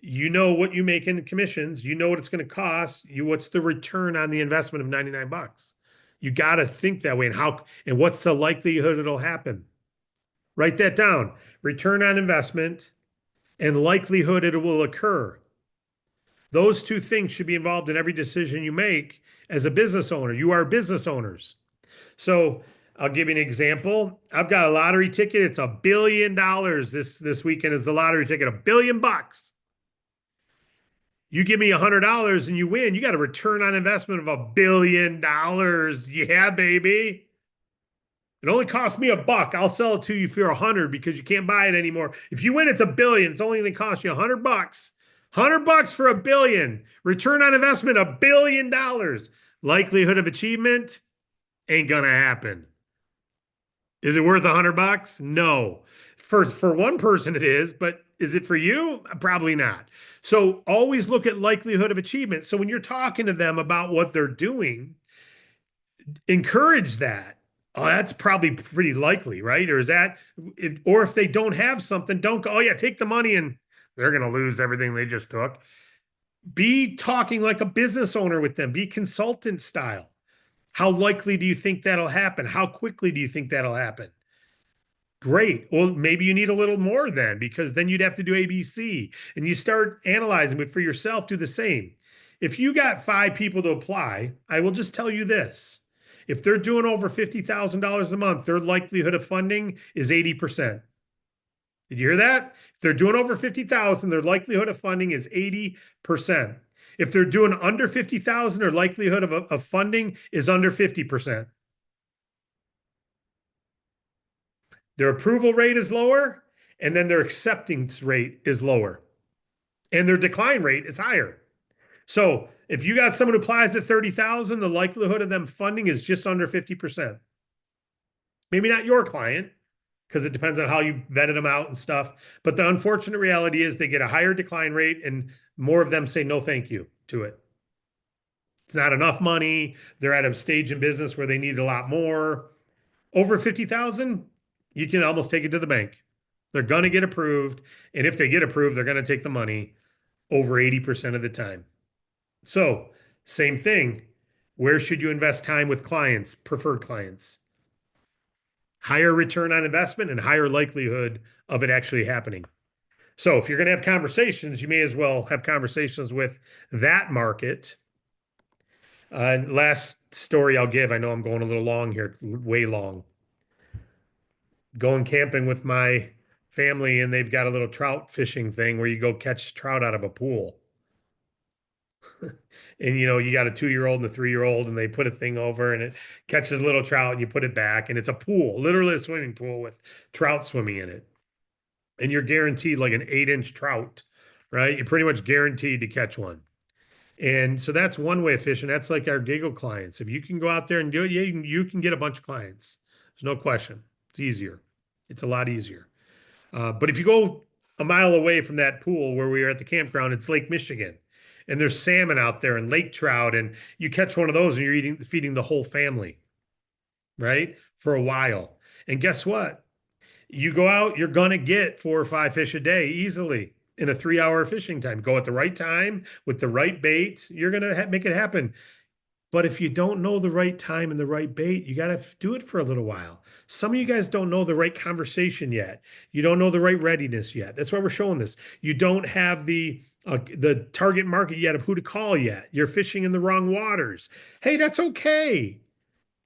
you know what you make in commissions, you know what it's going to cost you. What's the return on the investment of 99 bucks? You got to think that way. And what's the likelihood it'll happen? Write that down. Return on investment and likelihood it will occur. Those two things should be involved in every decision you make as a business owner. You are business owners. So I'll give you an example. I've got a lottery ticket. It's $1 billion. This weekend is the lottery ticket, $1 billion. You give me $100 and you win, you got a return on investment of $1 billion. Yeah, baby. It only costs me $1. I'll sell it to you for 100 because you can't buy it anymore. If you win, it's $1 billion. It's only going to cost you $100. $100 for $1 billion. Return on investment, $1 billion. Likelihood of achievement ain't gonna happen. Is it worth $100? No. For one person it is, but is it for you? Probably not. So always look at likelihood of achievement. So when you're talking to them about what they're doing, encourage that. Oh, that's probably pretty likely, right? Or is that, or if they don't have something, don't go, oh yeah, take the money and they're going to lose everything they just took. Be talking like a business owner with them, be consultant style. How likely do you think that'll happen? How quickly do you think that'll happen? Great. Well, maybe you need a little more then, because then you'd have to do ABC and you start analyzing it for yourself. Do the same. If you got 5 people to apply, I will just tell you this. If they're doing over $50,000 a month, their likelihood of funding is 80%. Did you hear that? If they're doing over 50,000, their likelihood of funding is 80%. If they're doing under 50,000, their likelihood of funding is under 50%. Their approval rate is lower, and then their acceptance rate is lower, and their decline rate is higher. So if you got someone who applies at 30,000, the likelihood of them funding is just under 50%. Maybe not your client, because it depends on how you vetted them out and stuff. But the unfortunate reality is they get a higher decline rate and more of them say no thank you to it. It's not enough money. They're at a stage in business where they need a lot more. Over 50,000, you can almost take it to the bank. They're going to get approved. And if they get approved, they're going to take the money over 80% of the time. So same thing. Where should you invest time with clients, preferred clients? Higher return on investment and higher likelihood of it actually happening. So if you're going to have conversations, you may as well have conversations with that market. Last story I'll give, I know I'm going a little long here, way long. Going camping with my family and they've got a little trout fishing thing where you go catch trout out of a pool. And you got a 2-year-old and a 3-year-old and they put a thing over and it catches little trout and you put it back and it's a pool, literally a swimming pool with trout swimming in it. And you're guaranteed like an 8-inch trout, right? You're pretty much guaranteed to catch one. And so that's one way of fishing. That's like our giggle clients. If you can go out there and do it, yeah, you can get a bunch of clients. There's no question. It's easier. It's a lot easier. But if you go a mile away from that pool where we are at the campground, it's Lake Michigan. And there's salmon out there and lake trout. And you catch one of those and you're feeding the whole family, right? For a while. And guess what? You go out, you're going to get 4 or 5 fish a day easily in a 3-hour fishing time. Go at the right time with the right bait. You're going to make it happen. But if you don't know the right time and the right bait, you got to do it for a little while. Some of you guys don't know the right conversation yet. You don't know the right readiness yet. That's why we're showing this. You don't have the target market yet of who to call yet. You're fishing in the wrong waters. Hey, that's okay.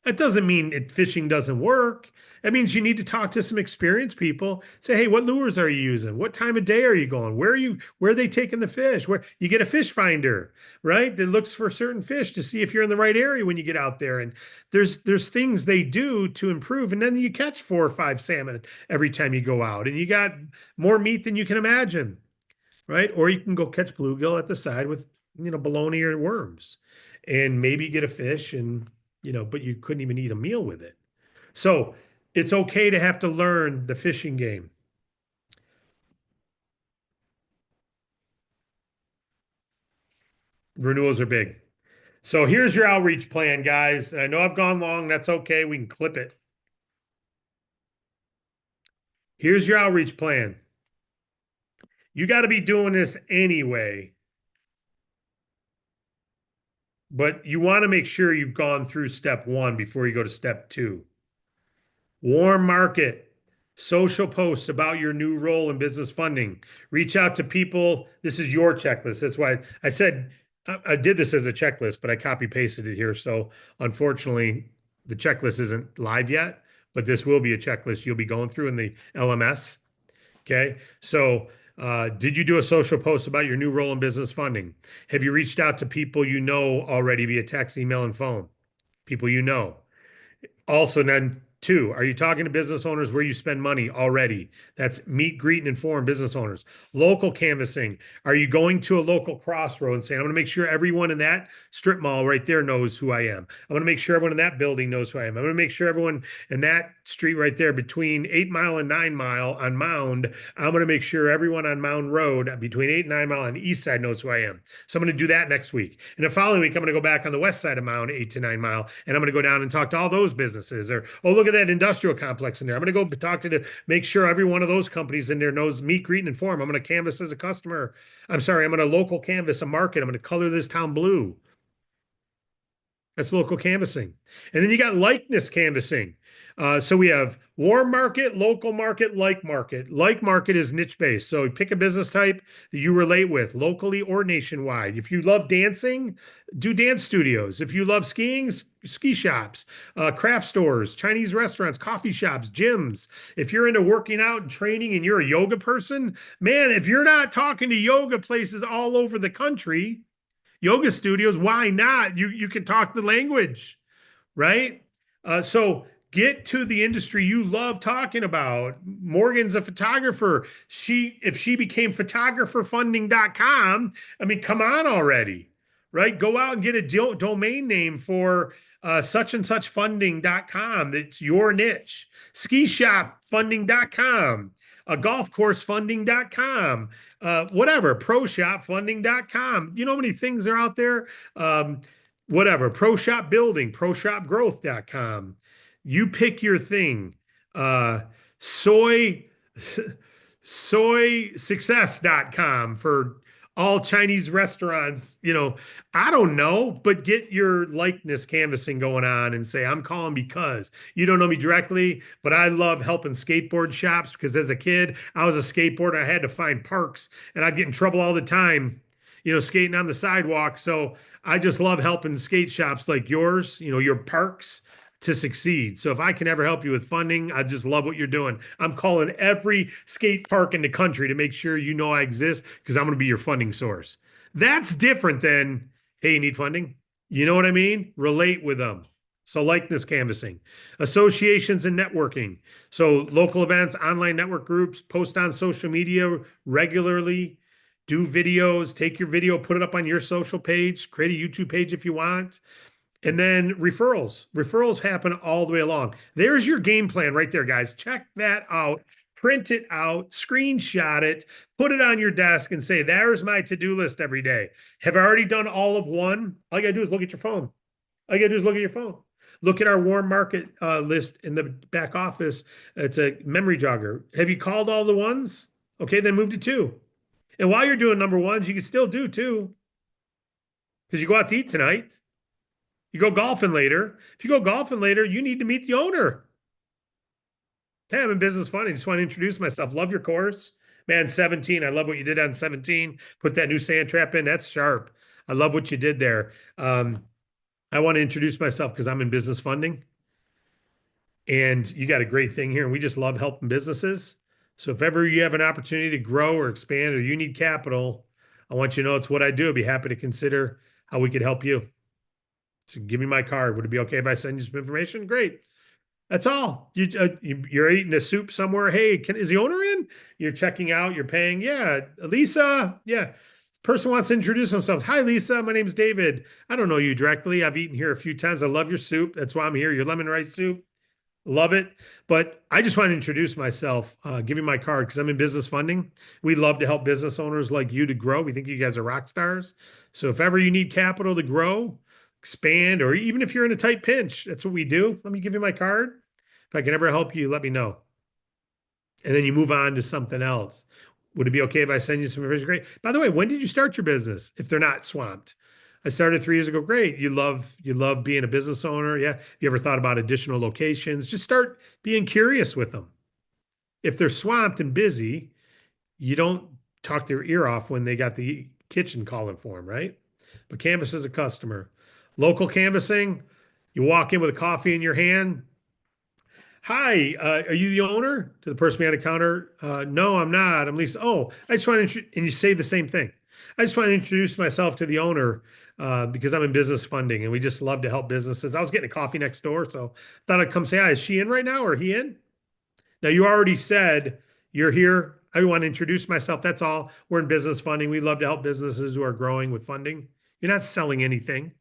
That doesn't mean fishing doesn't work. That means you need to talk to some experienced people. Say, hey, what lures are you using? What time of day are you going? Where are they taking the fish? Where you get a fish finder, right? That looks for certain fish to see if you're in the right area when you get out there. And there's things they do to improve. And then you catch 4 or 5 salmon every time you go out. And you got more meat than you can imagine, right? Or you can go catch bluegill at the side with, bologna or worms and maybe get a fish but you couldn't even eat a meal with it. So it's okay to have to learn the fishing game. Renewals are big. So here's your outreach plan, guys. I know I've gone long. That's okay. We can clip it. Here's your outreach plan. You got to be doing this anyway, but you want to make sure you've gone through step one before you go to step two. Warm market, social posts about your new role in business funding. Reach out to people. This is your checklist. That's why I said I did this as a checklist, but I copy pasted it here. So unfortunately, the checklist isn't live yet, but this will be a checklist you'll be going through in the LMS. Okay. So, did you do a social post about your new role in business funding? Have you reached out to people you know already via text, email, and phone? People you know. Also, then two, are you talking to business owners where you spend money already? That's meet, greet, and inform business owners. Local canvassing. Are you going to a local crossroad and saying, I'm going to make sure everyone in that strip mall right there knows who I am. I'm going to make sure everyone in that building knows who I am. I'm going to make sure everyone in that street right there between 8 Mile and 9 Mile on Mound, I'm going to make sure everyone on Mound Road between 8 and 9 Mile on the east side knows who I am. So I'm going to do that next week. And the following week, I'm going to go back on the west side of Mound, 8 to 9 Mile, and I'm going to go down and talk to all those businesses. Or, oh, look at that industrial complex in there. I'm going to go talk to make sure every one of those companies in there knows meet, greet, and inform. I'm going to canvas as a customer. I'm sorry, I'm going to local canvas a market. I'm going to color this town blue. That's local canvassing. And then you got likeness canvassing. So we have warm market, local market, like market. Like market is niche based. So pick a business type that you relate with locally or nationwide. If you love dancing, do dance studios. If you love skiing, ski shops, craft stores, Chinese restaurants, coffee shops, gyms. If you're into working out and training and you're a yoga person, man, if you're not talking to yoga places all over the country, yoga studios, why not? You can talk the language, right? So get to the industry you love talking about. Morgan's a photographer. If she became photographerfunding.com, I mean, come on already, right? Go out and get a domain name for such and such funding.com. That's your niche. Ski shop funding.com. Golf course funding.com, whatever, pro shop funding.com. You know how many things are out there? Whatever, pro shop building, pro shop growth.com. You pick your thing. Soy success.com for all Chinese restaurants. I don't know, but get your likeness canvassing going on and say, I'm calling because you don't know me directly, but I love helping skateboard shops because as a kid, I was a skateboarder. I had to find parks and I'd get in trouble all the time, skating on the sidewalk. So I just love helping skate shops like yours, your parks to succeed. So if I can ever help you with funding, I just love what you're doing. I'm calling every skate park in the country to make sure you know I exist because I'm going to be your funding source. That's different than, hey, you need funding? You know what I mean? Relate with them. So likeness canvassing, associations and networking. So local events, online network groups, post on social media regularly, do videos, take your video, put it up on your social page, create a YouTube page if you want. And then referrals. Referrals happen all the way along. There's your game plan right there, guys. Check that out. Print it out, screenshot it, put it on your desk and say, there's my to-do list every day. Have I already done all of one? All you got to do is look at your phone. All you got to do is look at your phone. Look at our warm market list in the back office. It's a memory jogger. Have you called all the ones? Okay, then move to two. And while you're doing number ones, you can still do two because you go out to eat tonight. You go golfing later. If you go golfing later, you need to meet the owner. Hey, I'm in business funding. Just want to introduce myself. Love your course. Man, 17. I love what you did on 17. Put that new sand trap in. That's sharp. I love what you did there. I want to introduce myself because I'm in business funding. And you got a great thing here. And we just love helping businesses. So if ever you have an opportunity to grow or expand or you need capital, I want you to know it's what I do. I'd be happy to consider how we could help you. So give me my card. Would it be okay if I send you some information? Great. That's all. You're eating a soup somewhere. Hey, is the owner in? You're checking out. You're paying. Yeah, Lisa. Yeah. Person wants to introduce themselves. Hi, Lisa. My name's David. I don't know you directly. I've eaten here a few times. I love your soup. That's why I'm here. Your lemon rice soup. Love it. But I just want to introduce myself, give you my card because I'm in business funding. We love to help business owners like you to grow. We think you guys are rock stars. So if ever you need capital to grow, expand, or even if you're in a tight pinch, that's what we do. Let me give you my card. If I can ever help you, let me know. And then you move on to something else. Would it be okay if I send you some information? Great. By the way, when did you start your business? If they're not swamped. I started 3 years ago. Great. You love being a business owner. Yeah. You ever thought about additional locations? Just start being curious with them. If they're swamped and busy, you don't talk their ear off when they got the kitchen calling for them, right? But canvas is a customer. Local canvassing, you walk in with a coffee in your hand. Hi, are you the owner? To the person behind the counter, no, I'm not. I'm Lisa. Oh, I just want to, and you say the same thing. I just want to introduce myself to the owner because I'm in business funding and we just love to help businesses. I was getting a coffee next door, so thought I'd come say hi. Is she in right now or he in? Now, you already said you're here. I want to introduce myself. That's all. We're in business funding. We love to help businesses who are growing with funding. You're not selling anything.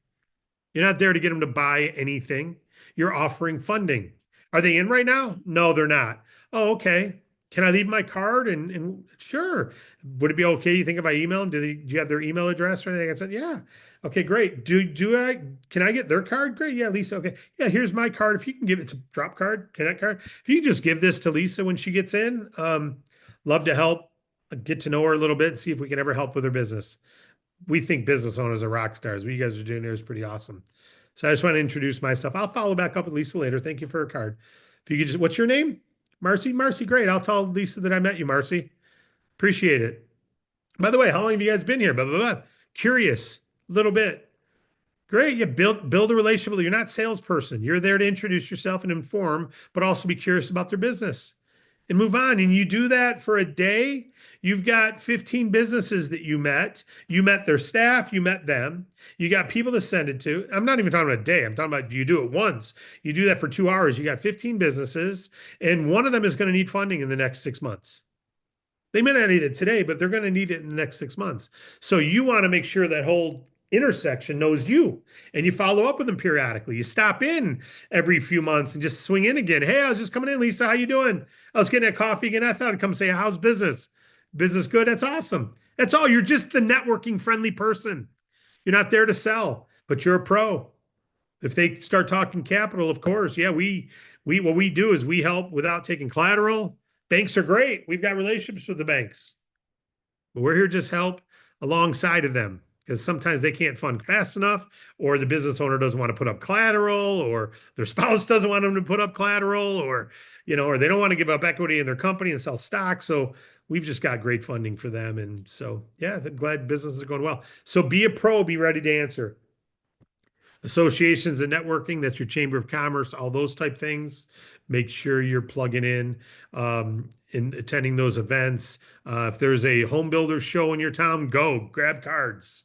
You're not there to get them to buy anything. You're offering funding. Are they in right now? No, they're not. Oh, okay. Can I leave my card? And sure. Would it be okay? You think if I email them? Do you have their email address or anything? I said, yeah. Okay, great. Do I can I get their card? Great. Yeah, Lisa. Okay. Yeah, here's my card. If you can give it's a drop card, connect card. If you can just give this to Lisa when she gets in, love to help get to know her a little bit and see if we can ever help with her business. We think business owners are rock stars. What you guys are doing here is pretty awesome. So I just want to introduce myself. I'll follow back up with Lisa later. Thank you for a card. If you could just, what's your name? Marcy? Marcy, great. I'll tell Lisa that I met you, Marcy. Appreciate it. By the way, how long have you guys been here? Blah, blah, blah. Curious, a little bit. Great. You build a relationship. You're not a salesperson. You're there to introduce yourself and inform, but also be curious about their business and move on. And you do that for a day. You've got 15 businesses that you met. You met their staff. You met them. You got people to send it to. I'm not even talking about a day. I'm talking about you do it once. You do that for 2 hours. You got 15 businesses, and one of them is going to need funding in the next 6 months. They may not need it today, but they're going to need it in the next 6 months. So you want to make sure that whole intersection knows you and you follow up with them periodically. You stop in every few months and just swing in again. Hey, I was just coming in, Lisa. How you doing? I was getting a coffee again. I thought I'd come say, how's business? Business good? That's awesome. That's all. You're just the networking friendly person. You're not there to sell, but you're a pro. If they start talking capital, of course, yeah, we what we do is we help without taking collateral. Banks are great. We've got relationships with the banks, but we're here to just help alongside of them because sometimes they can't fund fast enough, or the business owner doesn't want to put up collateral, or their spouse doesn't want them to put up collateral, or or they don't want to give up equity in their company and sell stock. So we've just got great funding for them, and so yeah, I'm glad business is going well. So be a pro, be ready to answer. Associations and networking, that's your chamber of commerce, all those type things. Make sure you're plugging in attending those events. If there's a home builder show in your town, go grab cards.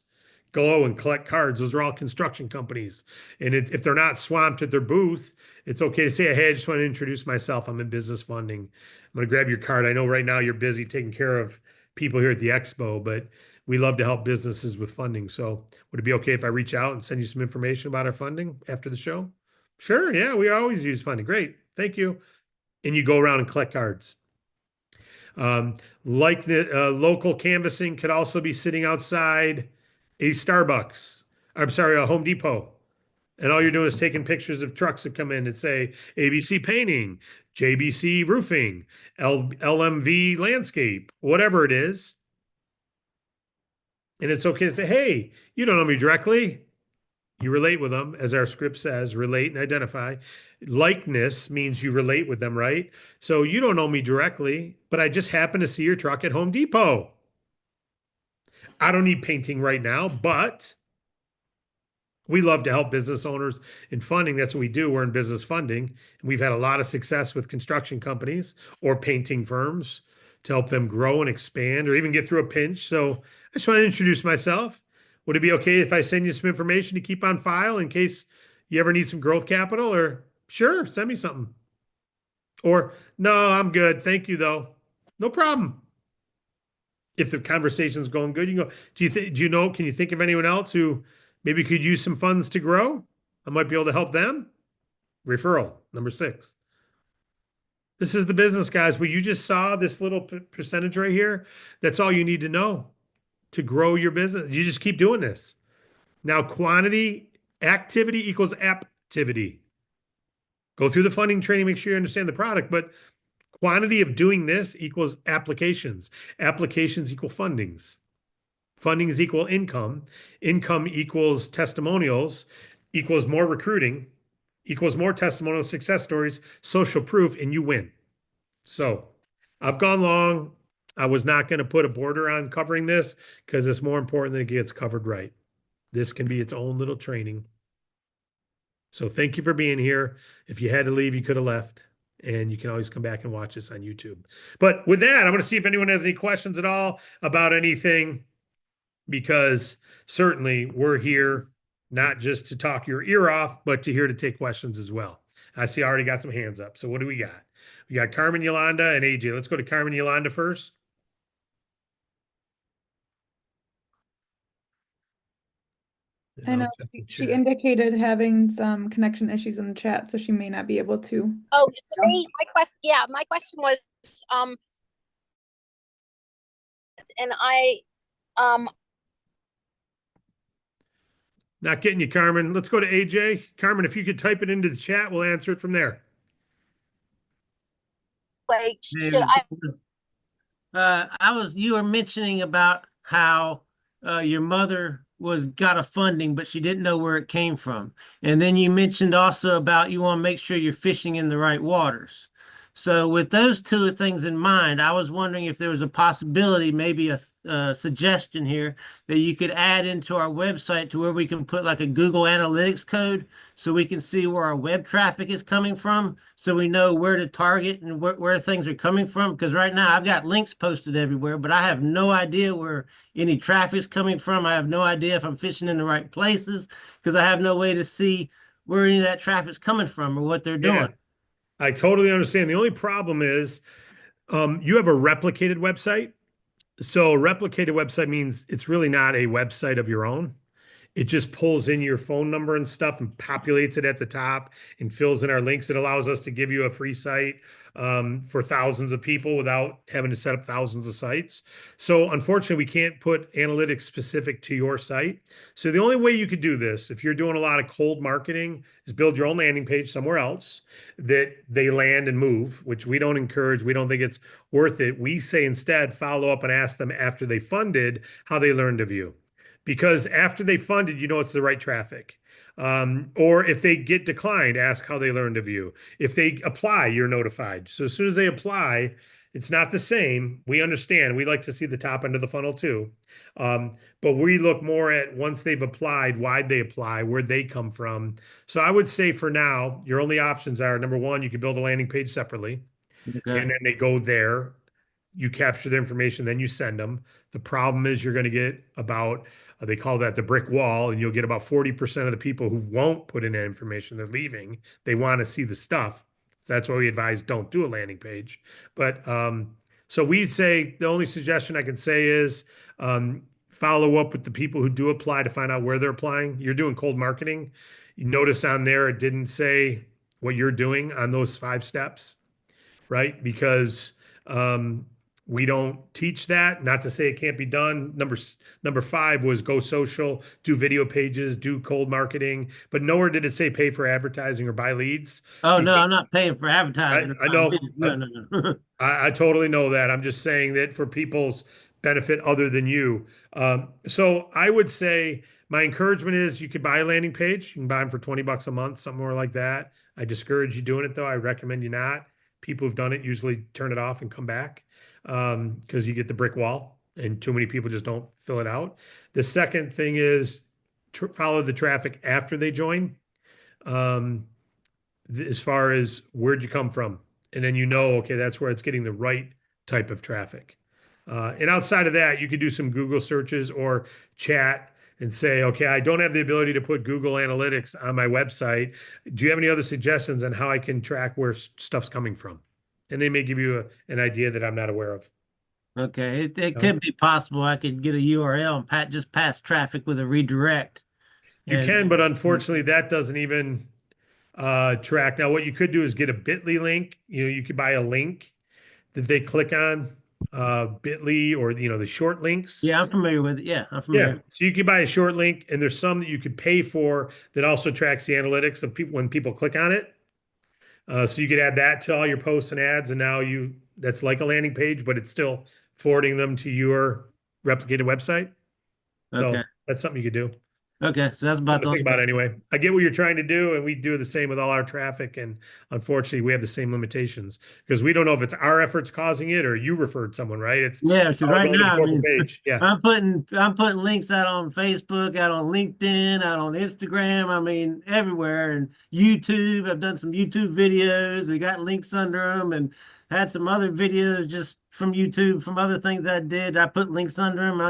Go and collect cards. Those are all construction companies. And if they're not swamped at their booth, it's okay to say, hey, I just want to introduce myself. I'm in business funding. I'm going to grab your card. I know right now you're busy taking care of people here at the expo, but we love to help businesses with funding. So would it be okay if I reach out and send you some information about our funding after the show? Sure. Yeah, we always use funding. Great. Thank you. And you go around and collect cards. Like local canvassing could also be sitting outside a Starbucks. I'm sorry, a Home Depot. And all you're doing is taking pictures of trucks that come in that say ABC Painting, JBC Roofing, LMV Landscape, whatever it is. And it's okay to say, hey, you don't know me directly. You relate with them, as our script says, relate and identify. Likeness means you relate with them, right? So you don't know me directly, but I just happen to see your truck at Home Depot. I don't need painting right now, but we love to help business owners in funding. That's what we do. We're in business funding. And we've had a lot of success with construction companies or painting firms to help them grow and expand or even get through a pinch. So I just want to introduce myself. Would it be okay if I send you some information to keep on file in case you ever need some growth capital? Or sure, send me something. Or no, I'm good. Thank you, though. No problem. If the conversation's going good, you can go, do you know, can you think of anyone else who maybe could use some funds to grow? I might be able to help them. Referral, number 6. This is the business, guys. What you just saw, this little percentage right here, that's all you need to know to grow your business. You just keep doing this. Now, quantity, activity equals activity. Go through the funding training, make sure you understand the product, but quantity of doing this equals applications. Applications equal fundings. Fundings equal income. Income equals testimonials, equals more recruiting, equals more testimonial success stories, social proof, and you win. So I've gone long. I was not going to put a border on covering this because it's more important that it gets covered right. This can be its own little training. So thank you for being here. If you had to leave, you could have left. And you can always come back and watch this on YouTube. But with that, I'm going to see if anyone has any questions at all about anything, because certainly we're here not just to talk your ear off, but to here to take questions as well. I see I already got some hands up. So what do we got? We got Carmen, Yolanda, and AJ. Let's go to Carmen, Yolanda first. And I I'll know check the she chat. indicated having some connection issues in the chat, so she may not be able to. Oh, so my question, yeah, my question was, and um, Not getting you, Carmen. Let's go to AJ. Carmen, if you could type it into the chat, we'll answer it from there. like, should I? You were mentioning about how your mother got a funding, but she didn't know where it came from. And then you mentioned also about you want to make sure you're fishing in the right waters. So with those two things in mind, I was wondering if there was a possibility, maybe a suggestion here that you could add into our website to where we can put like a Google Analytics code so we can see where our web traffic is coming from, so we know where to target and where things are coming from. Because right now I've got links posted everywhere, but I have no idea where any traffic's coming from. I have no idea if I'm fishing in the right places because I have no way to see where any of that traffic's coming from or what they're Yeah, doing. I totally understand. The only problem is you have a replicated website. So a replicated website means it's really not a website of your own. It just pulls in your phone number and stuff and populates it at the top and fills in our links. It allows us to give you a free site for thousands of people without having to set up thousands of sites. So unfortunately, we can't put analytics specific to your site. So the only way you could do this, if you're doing a lot of cold marketing, is build your own landing page somewhere else that they land and move, which we don't encourage. We don't think it's worth it. We say instead, follow up and ask them after they funded how they learned of you, because after they funded, you know it's the right traffic. Or if they get declined, ask how they learned of you. If they apply, you're notified. So as soon as they apply, it's not the same. We understand. We like to see the top end of the funnel too. But we look more at once they've applied, why'd they apply, where'd they come from. So I would say for now, your only options are, number one, you can build a landing page separately, Okay. and then they go there. You capture the information, then you send them. The problem is you're going to get about, they call that the brick wall, and you'll get about 40% of the people who won't put in that information. They're leaving. They want to see the stuff. So that's why we advise don't do a landing page. But so we say the only suggestion I can say is follow up with the people who do apply to find out where they're applying. You're doing cold marketing. You notice on there it didn't say what you're doing on those 5 steps, right? Because we don't teach that. Not to say it can't be done. Number 5 was go social, do video pages, do cold marketing, but nowhere did it say pay for advertising or buy leads. Oh no, Because I'm not paying for advertising or I know, no, no, no. I totally know that. I'm just saying that for people's benefit other than you. So I would say my encouragement is you could buy a landing page. You can buy them for 20 bucks a month, somewhere like that. I discourage you doing it though. I recommend you not. People who've done it usually turn it off and come back because you get the brick wall and too many people just don't fill it out. The second thing is follow the traffic after they join. Um, as far as where'd you come from, and then you know, okay, that's where it's getting the right type of traffic. And outside of that, you could do some Google searches or chat and say, okay, I don't have the ability to put Google Analytics on my website. Do you have any other suggestions on how I can track where stuff's coming from? And they may give you an idea that I'm not aware of. Okay, it could be possible I could get a URL and just pass traffic with a redirect. You can, but unfortunately, that doesn't even track. Now, what you could do is get a bit.ly link. You could buy a link that they click on, bit.ly, or the short links. Yeah, I'm familiar with it. Yeah, I'm Yeah. familiar. So you could buy a short link, and there's some that you could pay for that also tracks the analytics of people when people click on it. So you could add that to all your posts and ads, and now that's like a landing page, but it's still forwarding them to your replicated website. Okay. So that's something you could do. Okay. So that's about Something to think about anyway. I get what you're trying to do, and we do the same with all our traffic. And unfortunately, we have the same limitations because we don't know if it's our efforts causing it or you referred someone, right? It's Yeah, because all right going to the now, I corporate mean, page. Yeah. I'm putting links out on Facebook, out on LinkedIn, out on Instagram. I mean, everywhere, and YouTube. I've done some YouTube videos. We got links under them, and had some other videos just from YouTube from other things I did. I put links under them.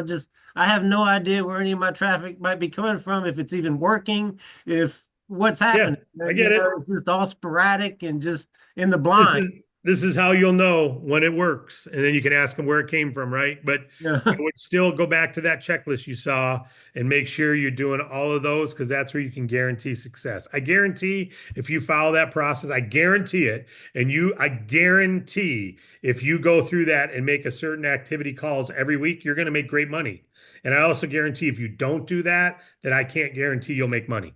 I have no idea where any of my traffic might be coming from, if it's even working, if what's happening. I get it. It's just all sporadic and just in the This blind. is this is how you'll know when it works, and then you can ask them where it came from, right? But Yeah. I would still go back to that checklist you saw and make sure you're doing all of those, because that's where you can guarantee success. I guarantee if you follow that process, I guarantee it. And I guarantee if you go through that and make a certain activity calls every week, you're going to make great money. And I also guarantee if you don't do that, then I can't guarantee you'll make money.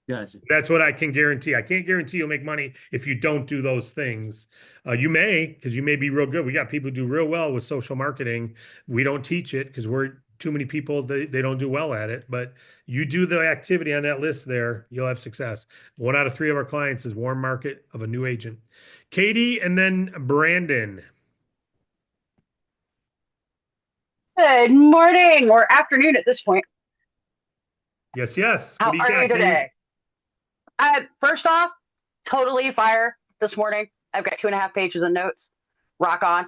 Gotcha. That's what I can guarantee. I can't guarantee you'll make money if you don't do those things. You may, because you may be real good. We got people who do real well with social marketing. We don't teach it because we're too many people. They don't do well at it. But you do the activity on that list there, you'll have success. 1 out of 3 of our clients is warm market of a new agent. Katie and then Brandon. Good morning or afternoon at this point. Yes, yes. How What do you are got, you Katie? today? First off, totally fire this morning. I've got 2.5 pages of notes. Rock on.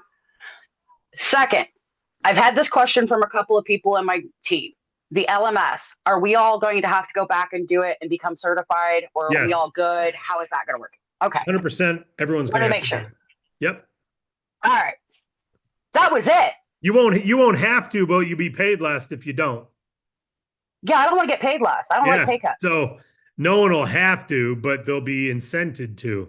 Second, I've had this question from a couple of people in my team. The LMS, are we all going to have to go back and do it and become certified, or are we Yes. all good? How is that going to work? Okay. 100%. Everyone's Let going me to make sure. Yep. All right. That was it. You won't have to, but you'll be paid less if you don't. Yeah, I don't want to get paid less. I don't like pay cuts. So no one will have to, but they'll be incented to.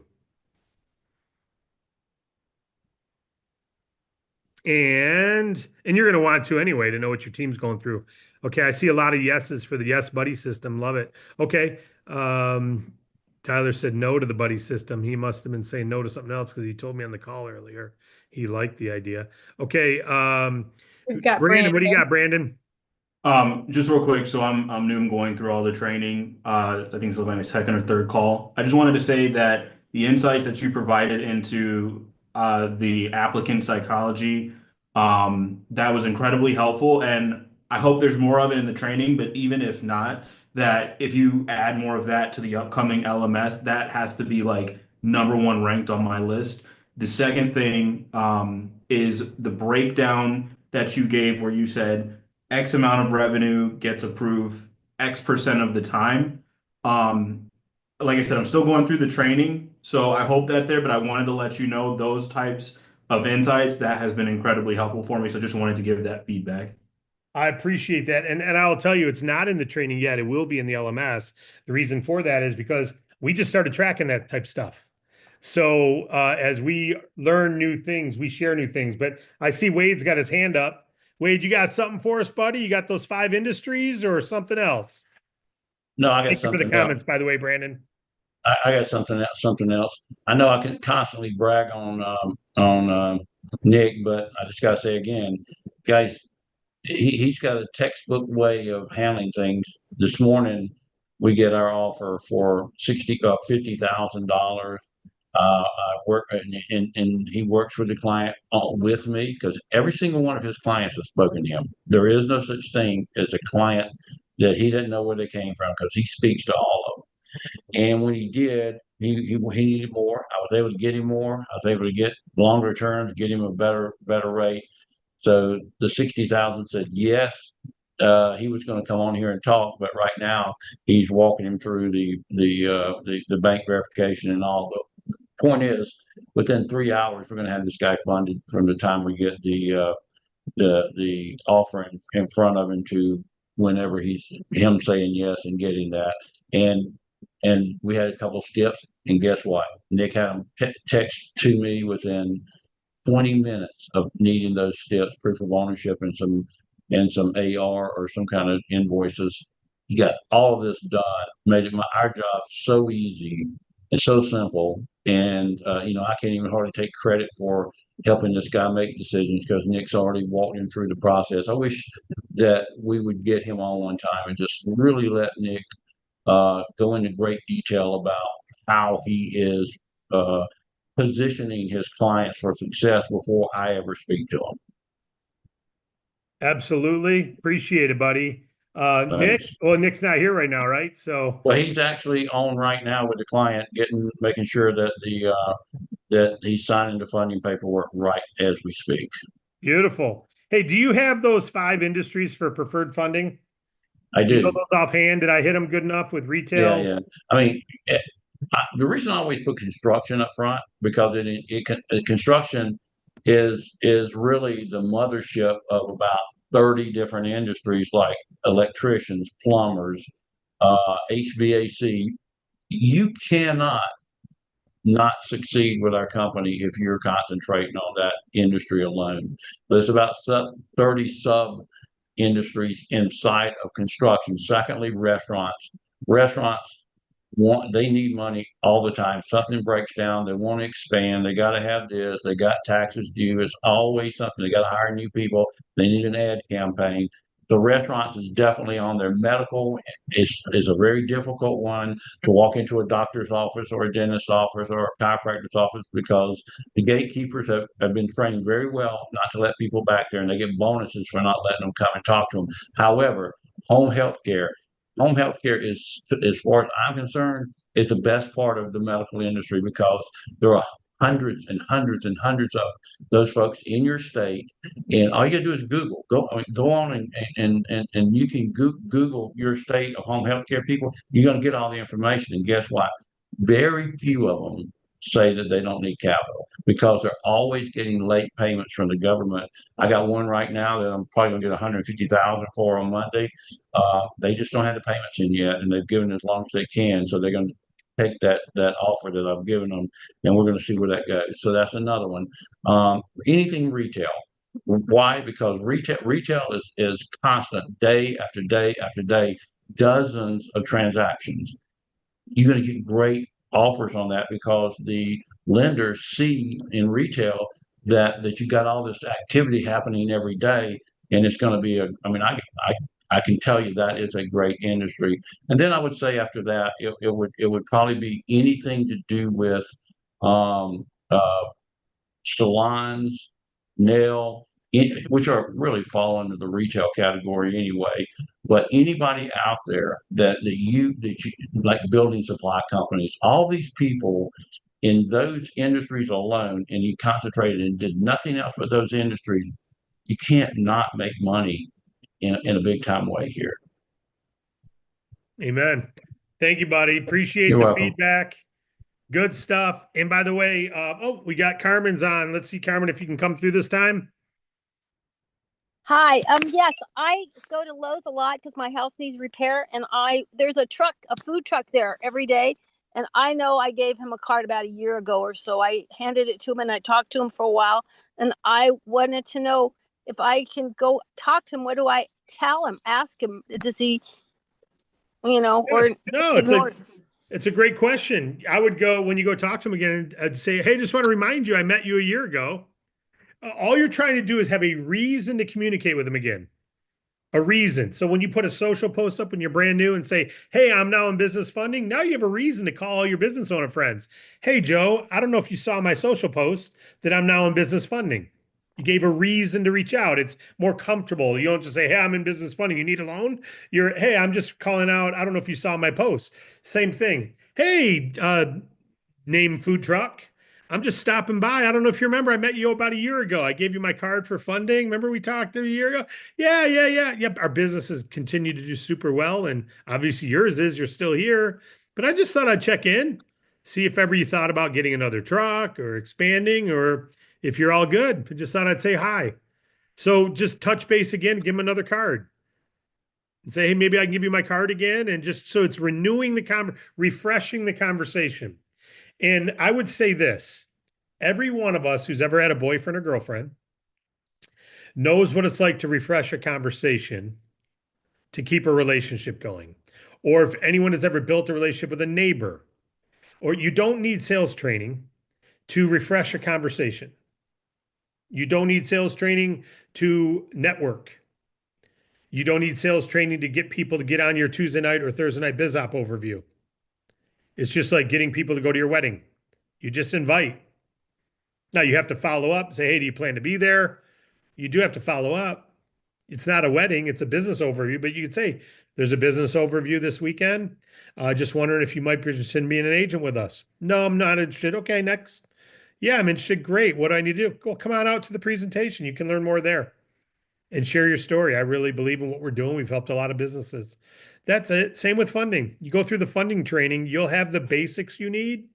And you're going to want to anyway to know what your team's going through. Okay, I see a lot of yeses for the Yes Buddy system. Love it. Okay. Tyler said no to the buddy system. He must have been saying no to something else because he told me on the call earlier he liked the idea. Okay. We've got Brandon, what do you Brandon. got, Brandon? Just real quick, so I'm new. I'm going through all the training. I think this is my second or third call. I just wanted to say that the insights that you provided into the applicant psychology, that was incredibly helpful, and I hope there's more of it in the training. But even if not, that if you add more of that to the upcoming LMS, that has to be like #1 ranked on my list. The second thing is the breakdown that you gave, where you said X amount of revenue gets approved X% of the time. Like I said, I'm still going through the training, so I hope that's there, but I wanted to let you know those types of insights. That has been incredibly helpful for me, so just wanted to give that feedback. I appreciate that. And I'll tell you, it's not in the training yet. It will be in the LMS. The reason for that is because we just started tracking that type stuff. So as we learn new things, we share new things. But I see Wade's got his hand up. Wade, you got something for us, buddy? You got those 5 industries or something else? No, I got Thank you for the something comments, else. by the way, Brandon. I got something else. Something else. I know I can constantly brag on Nick, but I just gotta say again, guys, he's got a textbook way of handling things. This morning, we get our offer for $50,000. I work and he works with the client with me because every single one of his clients has spoken to him. There is no such thing as a client that he didn't know where they came from because he speaks to all of them. And when he did, he needed more. I was able to get him more. I was able to get longer terms, get him a better rate. So the 60,000 said yes. He was going to come on here and talk, but right now he's walking him through the bank verification and all. The point is, within 3 hours, we're going to have this guy funded from the time we get the offer in front of him to whenever him saying yes and getting that. And and we had a couple of skips, and guess what? Nick had them text to me within 20 minutes of needing those steps, proof of ownership and some AR or some kind of invoices. He got all of this done, made our job so easy and so simple. And I can't even hardly take credit for helping this guy make decisions because Nick's already walked him through the process. I wish that we would get him on one time and just really let Nick go into great detail about how he is positioning his clients for success before I ever speak to them. Absolutely. Appreciate it, buddy. Nick, well, Nick's not here right now, right? So, Well, he's actually on right now with the client, making sure that that he's signing the funding paperwork right as we speak. beautiful. Hey, do you have those 5 industries for preferred funding? I Do you know do. those offhand? Did I hit them good enough with Yeah, retail? yeah. I mean, the reason I always put construction up front because construction is really the mothership of about 30 different industries like electricians, plumbers, HVAC. You cannot not succeed with our company if you're concentrating on that industry alone. There's about 30 sub industries inside of construction. Secondly, restaurants. Restaurants they need money all the time. Something breaks down, they want to expand, they got to have this, they got taxes due. It's always something. They got to hire new people, they need an ad campaign. The restaurants is definitely on there. Medical is a very difficult one to walk into a doctor's office or a dentist's office or a chiropractor's office because the gatekeepers have been trained very well not to let people back there, and they get bonuses for not letting them come and talk to them. However, home health care, home health care is, as far as I'm concerned, is the best part of the medical industry because there are hundreds and hundreds and hundreds of those folks in your state, and all you gotta do is Google. Go on and you can Google your state of home health care people. You're gonna get all the information, and guess what? Very few of them say that they don't need capital because they're always getting late payments from the government. I got one right now that I'm probably gonna get 150,000 for on Monday. They just don't have the payments in yet, and they've given as long as they can. So they're going to take that offer that I've given them, and we're going to see where that goes. So that's another one. Anything retail. Why? Because retail is constant, day after day after day, dozens of transactions. You're going to get great offers on that because the lenders see in retail that you got all this activity happening every day, and it's going to be I mean, I can tell you that is a great industry. And then I would say after that, it would probably be anything to do with um, uh, salons, nail, which are really fall under the retail category anyway. But anybody out there that you like building supply companies, all these people in those industries alone, and you concentrated and did nothing else but those industries, you can't not make money in a big time way here. Amen. Thank you, buddy. Appreciate You're the welcome. feedback. Good stuff. And by the way, we got Carmen's on. Let's see, Carmen, if you can come through this time. Hi. Yes, I go to Lowe's a lot because my house needs repair, and there's a food truck there every day. And I know I gave him a card about a year ago or so. I handed it to him and I talked to him for a while. And I wanted to know if I can go talk to him. What do I tell him? Ask him. Does he, or No, ignore it? it's a great question. I would go when you go talk to him again and say, hey, just want to remind you, I met you a year ago. All you're trying to do is have a reason to communicate with him again. A reason. So when you put a social post up when you're brand new and say, hey, I'm now in business funding, now you have a reason to call all your business owner friends. Hey, Joe, I don't know if you saw my social post that I'm now in business funding. You gave a reason to reach out. It's more comfortable. You don't just say, hey, I'm in business funding. You need a loan? Hey, I'm just calling out. I don't know if you saw my post. Same thing. Hey, name food truck. I'm just stopping by. I don't know if you remember, I met you about a year ago. I gave you my card for funding. Remember we talked a year ago? Yeah. Yep. Our businesses continue to do super well. And obviously yours is, you're still here. But I just thought I'd check in, see if ever you thought about getting another truck or expanding, or if you're all good. I just thought I'd say hi. So just touch base again, give him another card. and say, hey, maybe I can give you my card again. And just so it's renewing refreshing the conversation. And I would say this, every one of us who's ever had a boyfriend or girlfriend knows what it's like to refresh a conversation to keep a relationship going. Or if anyone has ever built a relationship with a neighbor, or you don't need sales training to refresh a conversation. You don't need sales training to network. You don't need sales training to get people to get on your Tuesday night or Thursday night biz op overview. It's just like getting people to go to your wedding. You just invite. Now you have to follow up, say, hey, do you plan to be there? You do have to follow up. It's not a wedding, it's a business overview, but you could say, there's a business overview this weekend. Just wondering if you might be interested in being an agent with us. No, I'm not interested. Okay, next. Yeah, I'm interested. Great. What do I need to do? Well, come on out to the presentation. You can learn more there and share your story. I really believe in what we're doing. We've helped a lot of businesses. That's it. Same with funding. You go through the funding training, you'll have the basics you need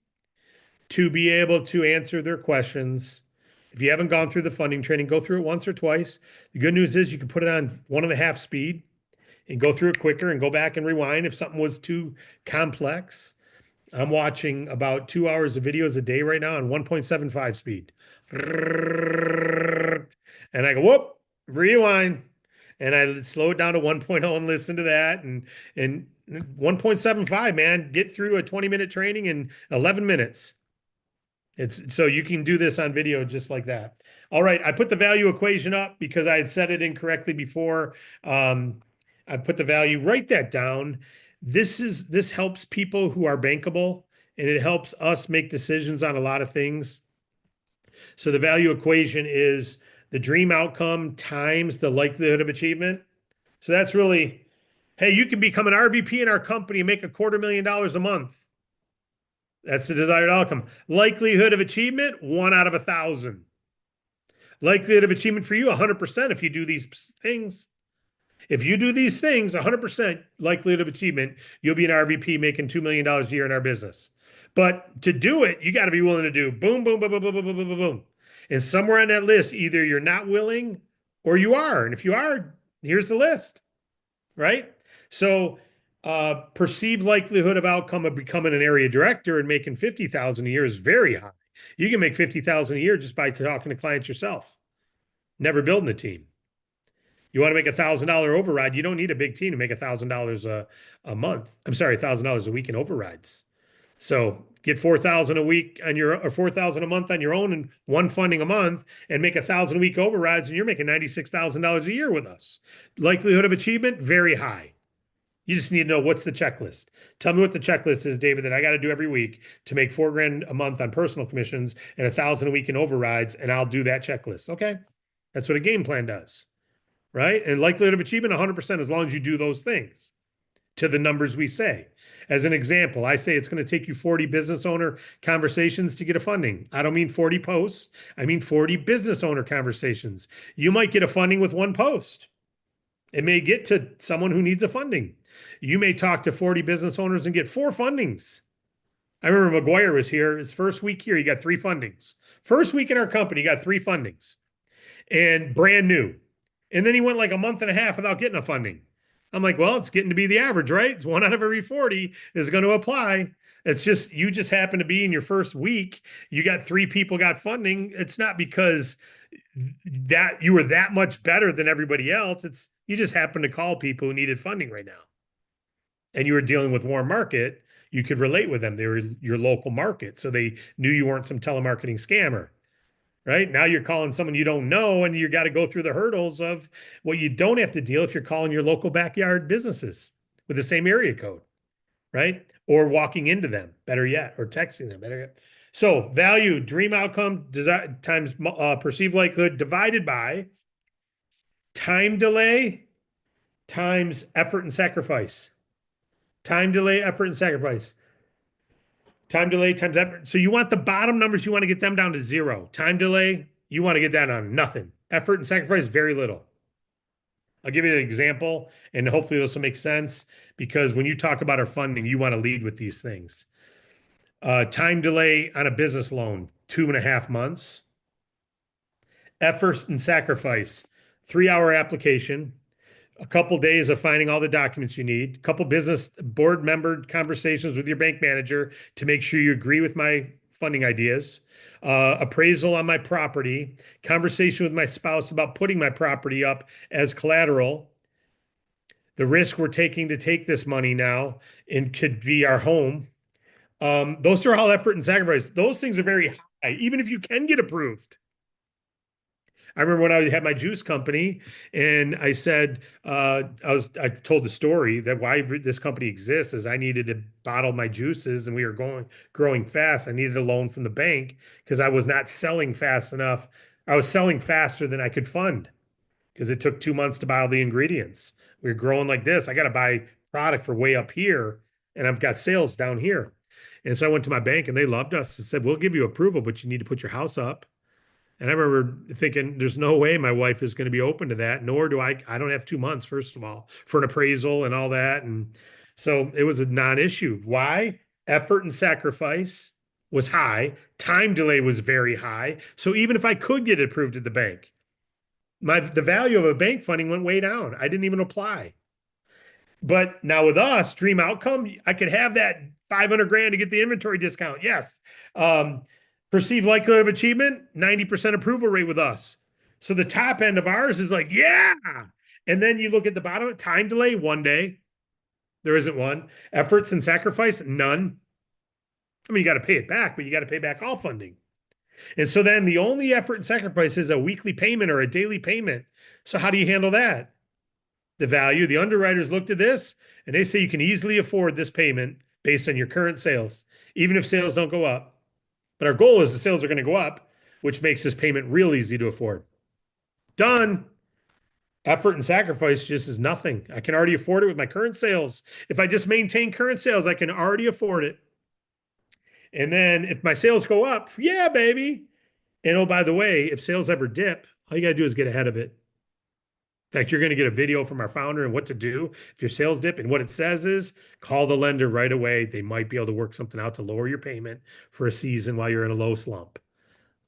to be able to answer their questions. If you haven't gone through the funding training, go through it once or twice. The good news is you can put it on 1.5 speed and go through it quicker and go back and rewind if something was too complex. I'm watching about 2 hours of videos a day right now on 1.75 speed. And I go, whoop, rewind. And I slow it down to 1.0 and listen to that. And 1.75, man, get through a 20-minute training in 11 minutes. It's so you can do this on video just like that. All right, I put the value equation up because I had said it incorrectly before. I put the value, write that down. This helps people who are bankable, and it helps us make decisions on a lot of things. So the value equation is the dream outcome times the likelihood of achievement. So that's really, hey, you can become an RVP in our company and make $250,000 a month. That's the desired outcome. Likelihood of achievement, 1 out of 1,000. Likelihood of achievement for you, 100% if you do these things. If you do these things, 100% likelihood of achievement, you'll be an RVP making $2 million a year in our business. But to do it, you got to be willing to do boom, boom, boom, boom, boom, boom, boom, boom, boom. And somewhere on that list, either you're not willing or you are. And if you are, here's the list, right? So perceived likelihood of outcome of becoming an area director and making $50,000 a year is very high. You can make $50,000 a year just by talking to clients yourself, never building a team. You want to make $1,000 override, you don't need a big team to make $1,000 a month. I'm sorry, $1,000 a week in overrides. So get 4,000 a week on your, or 4,000 a month on your own and one funding a month, and make 1,000 a week overrides, and you're making $96,000 a year with us. Likelihood of achievement, very high. You just need to know, what's the checklist. Tell me what the checklist is, David, that I got to do every week to make $4,000 a month on personal commissions and 1,000 a week in overrides, and I'll do that checklist. Okay, that's what a game plan does, right? And likelihood of achievement, 100%, as long as you do those things to the numbers we say. As an example, I say it's going to take you 40 business owner conversations to get a funding. I don't mean 40 posts. I mean 40 business owner conversations. You might get a funding with one post. It may get to someone who needs a funding. You may talk to 40 business owners and get 4 fundings. I remember McGuire was here. His first week here, he got 3 fundings. First week in our company, he got 3 fundings and brand new. And then he went like a month and a half without getting a funding. I'm like, well, it's getting to be the average, right? It's 1 out of every 40 is going to apply. It's just, you just happen to be in your first week, you got 3 people got funding. It's not because that you were that much better than everybody else. It's, you just happened to call people who needed funding right now. And you were dealing with warm market, you could relate with them. They were your local market. So they knew you weren't some telemarketing scammer, right? Now you're calling someone you don't know, and you got to go through the hurdles of what you don't have to deal if you're calling your local backyard businesses with the same area code, right? Or walking into them, better yet, or texting them, better yet. So value, dream outcome, times perceived likelihood divided by time delay times effort and sacrifice. Time delay, effort, and sacrifice. Time delay times effort. So you want the bottom numbers, you want to get them down to 0. Time delay, you want to get that on nothing. Effort and sacrifice, very little. I'll give you an example, and hopefully this will make sense, because when you talk about our funding, you want to lead with these things. Time delay on a business loan, 2.5 months. Effort and sacrifice, 3-hour application. a couple days of finding all the documents you need, a couple business board member conversations with your bank manager to make sure you agree with my funding ideas, appraisal on my property, conversation with my spouse about putting my property up as collateral, the risk we're taking to take this money now and could be our home. Those are all effort and sacrifice. Those things are very high, even if you can get approved. I remember when I had my juice company and I said, I told the story that why this company exists is I needed to bottle my juices and we were growing fast. I needed a loan from the bank because I was not selling fast enough. I was selling faster than I could fund because it took 2 months to buy all the ingredients. We were growing like this. I got to buy product for way up here and I've got sales down here. And so I went to my bank and they loved us and said, we'll give you approval, but you need to put your house up. And I remember thinking, there's no way my wife is going to be open to that, nor do I don't have 2 months, first of all, for an appraisal and all that. And so it was a non-issue. Why? Effort and sacrifice was high. Time delay was very high. So even if I could get it approved at the bank, the value of a bank funding went way down. I didn't even apply. But now with us, dream outcome, I could have that 500 grand to get the inventory discount. Yes. Perceived likelihood of achievement, 90% approval rate with us. So the top end of ours is like, yeah. And then you look at the bottom, time delay, 1 day. There isn't one. Efforts and sacrifice, none. I mean, you got to pay it back, but you got to pay back all funding. And so then the only effort and sacrifice is a weekly payment or a daily payment. So how do you handle that? The value, the underwriters looked at this and they say you can easily afford this payment based on your current sales, even if sales don't go up. But our goal is the sales are going to go up, which makes this payment real easy to afford. Done. Effort and sacrifice just is nothing. I can already afford it with my current sales. If I just maintain current sales, I can already afford it. And then if my sales go up, yeah, baby. And oh, by the way, if sales ever dip, all you got to do is get ahead of it. In fact, you're going to get a video from our founder and what to do if your sales dip. And what it says is call the lender right away. They might be able to work something out to lower your payment for a season while you're in a low slump.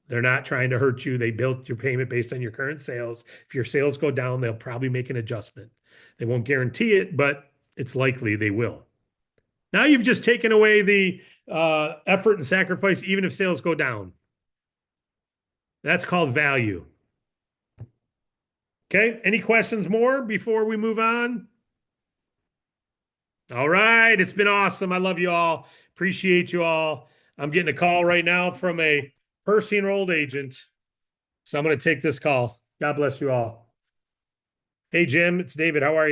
They're not trying to hurt you. They built your payment based on your current sales. If your sales go down, they'll probably make an adjustment. They won't guarantee it, but it's likely they will. Now you've just taken away the effort and sacrifice, even if sales go down. That's called value. Okay, any questions more before we move on? All right, it's been awesome. I love you all. Appreciate you all. I'm getting a call right now from a Percy enrolled agent. So I'm going to take this call. God bless you all. Hey, Jim, it's David. How are you?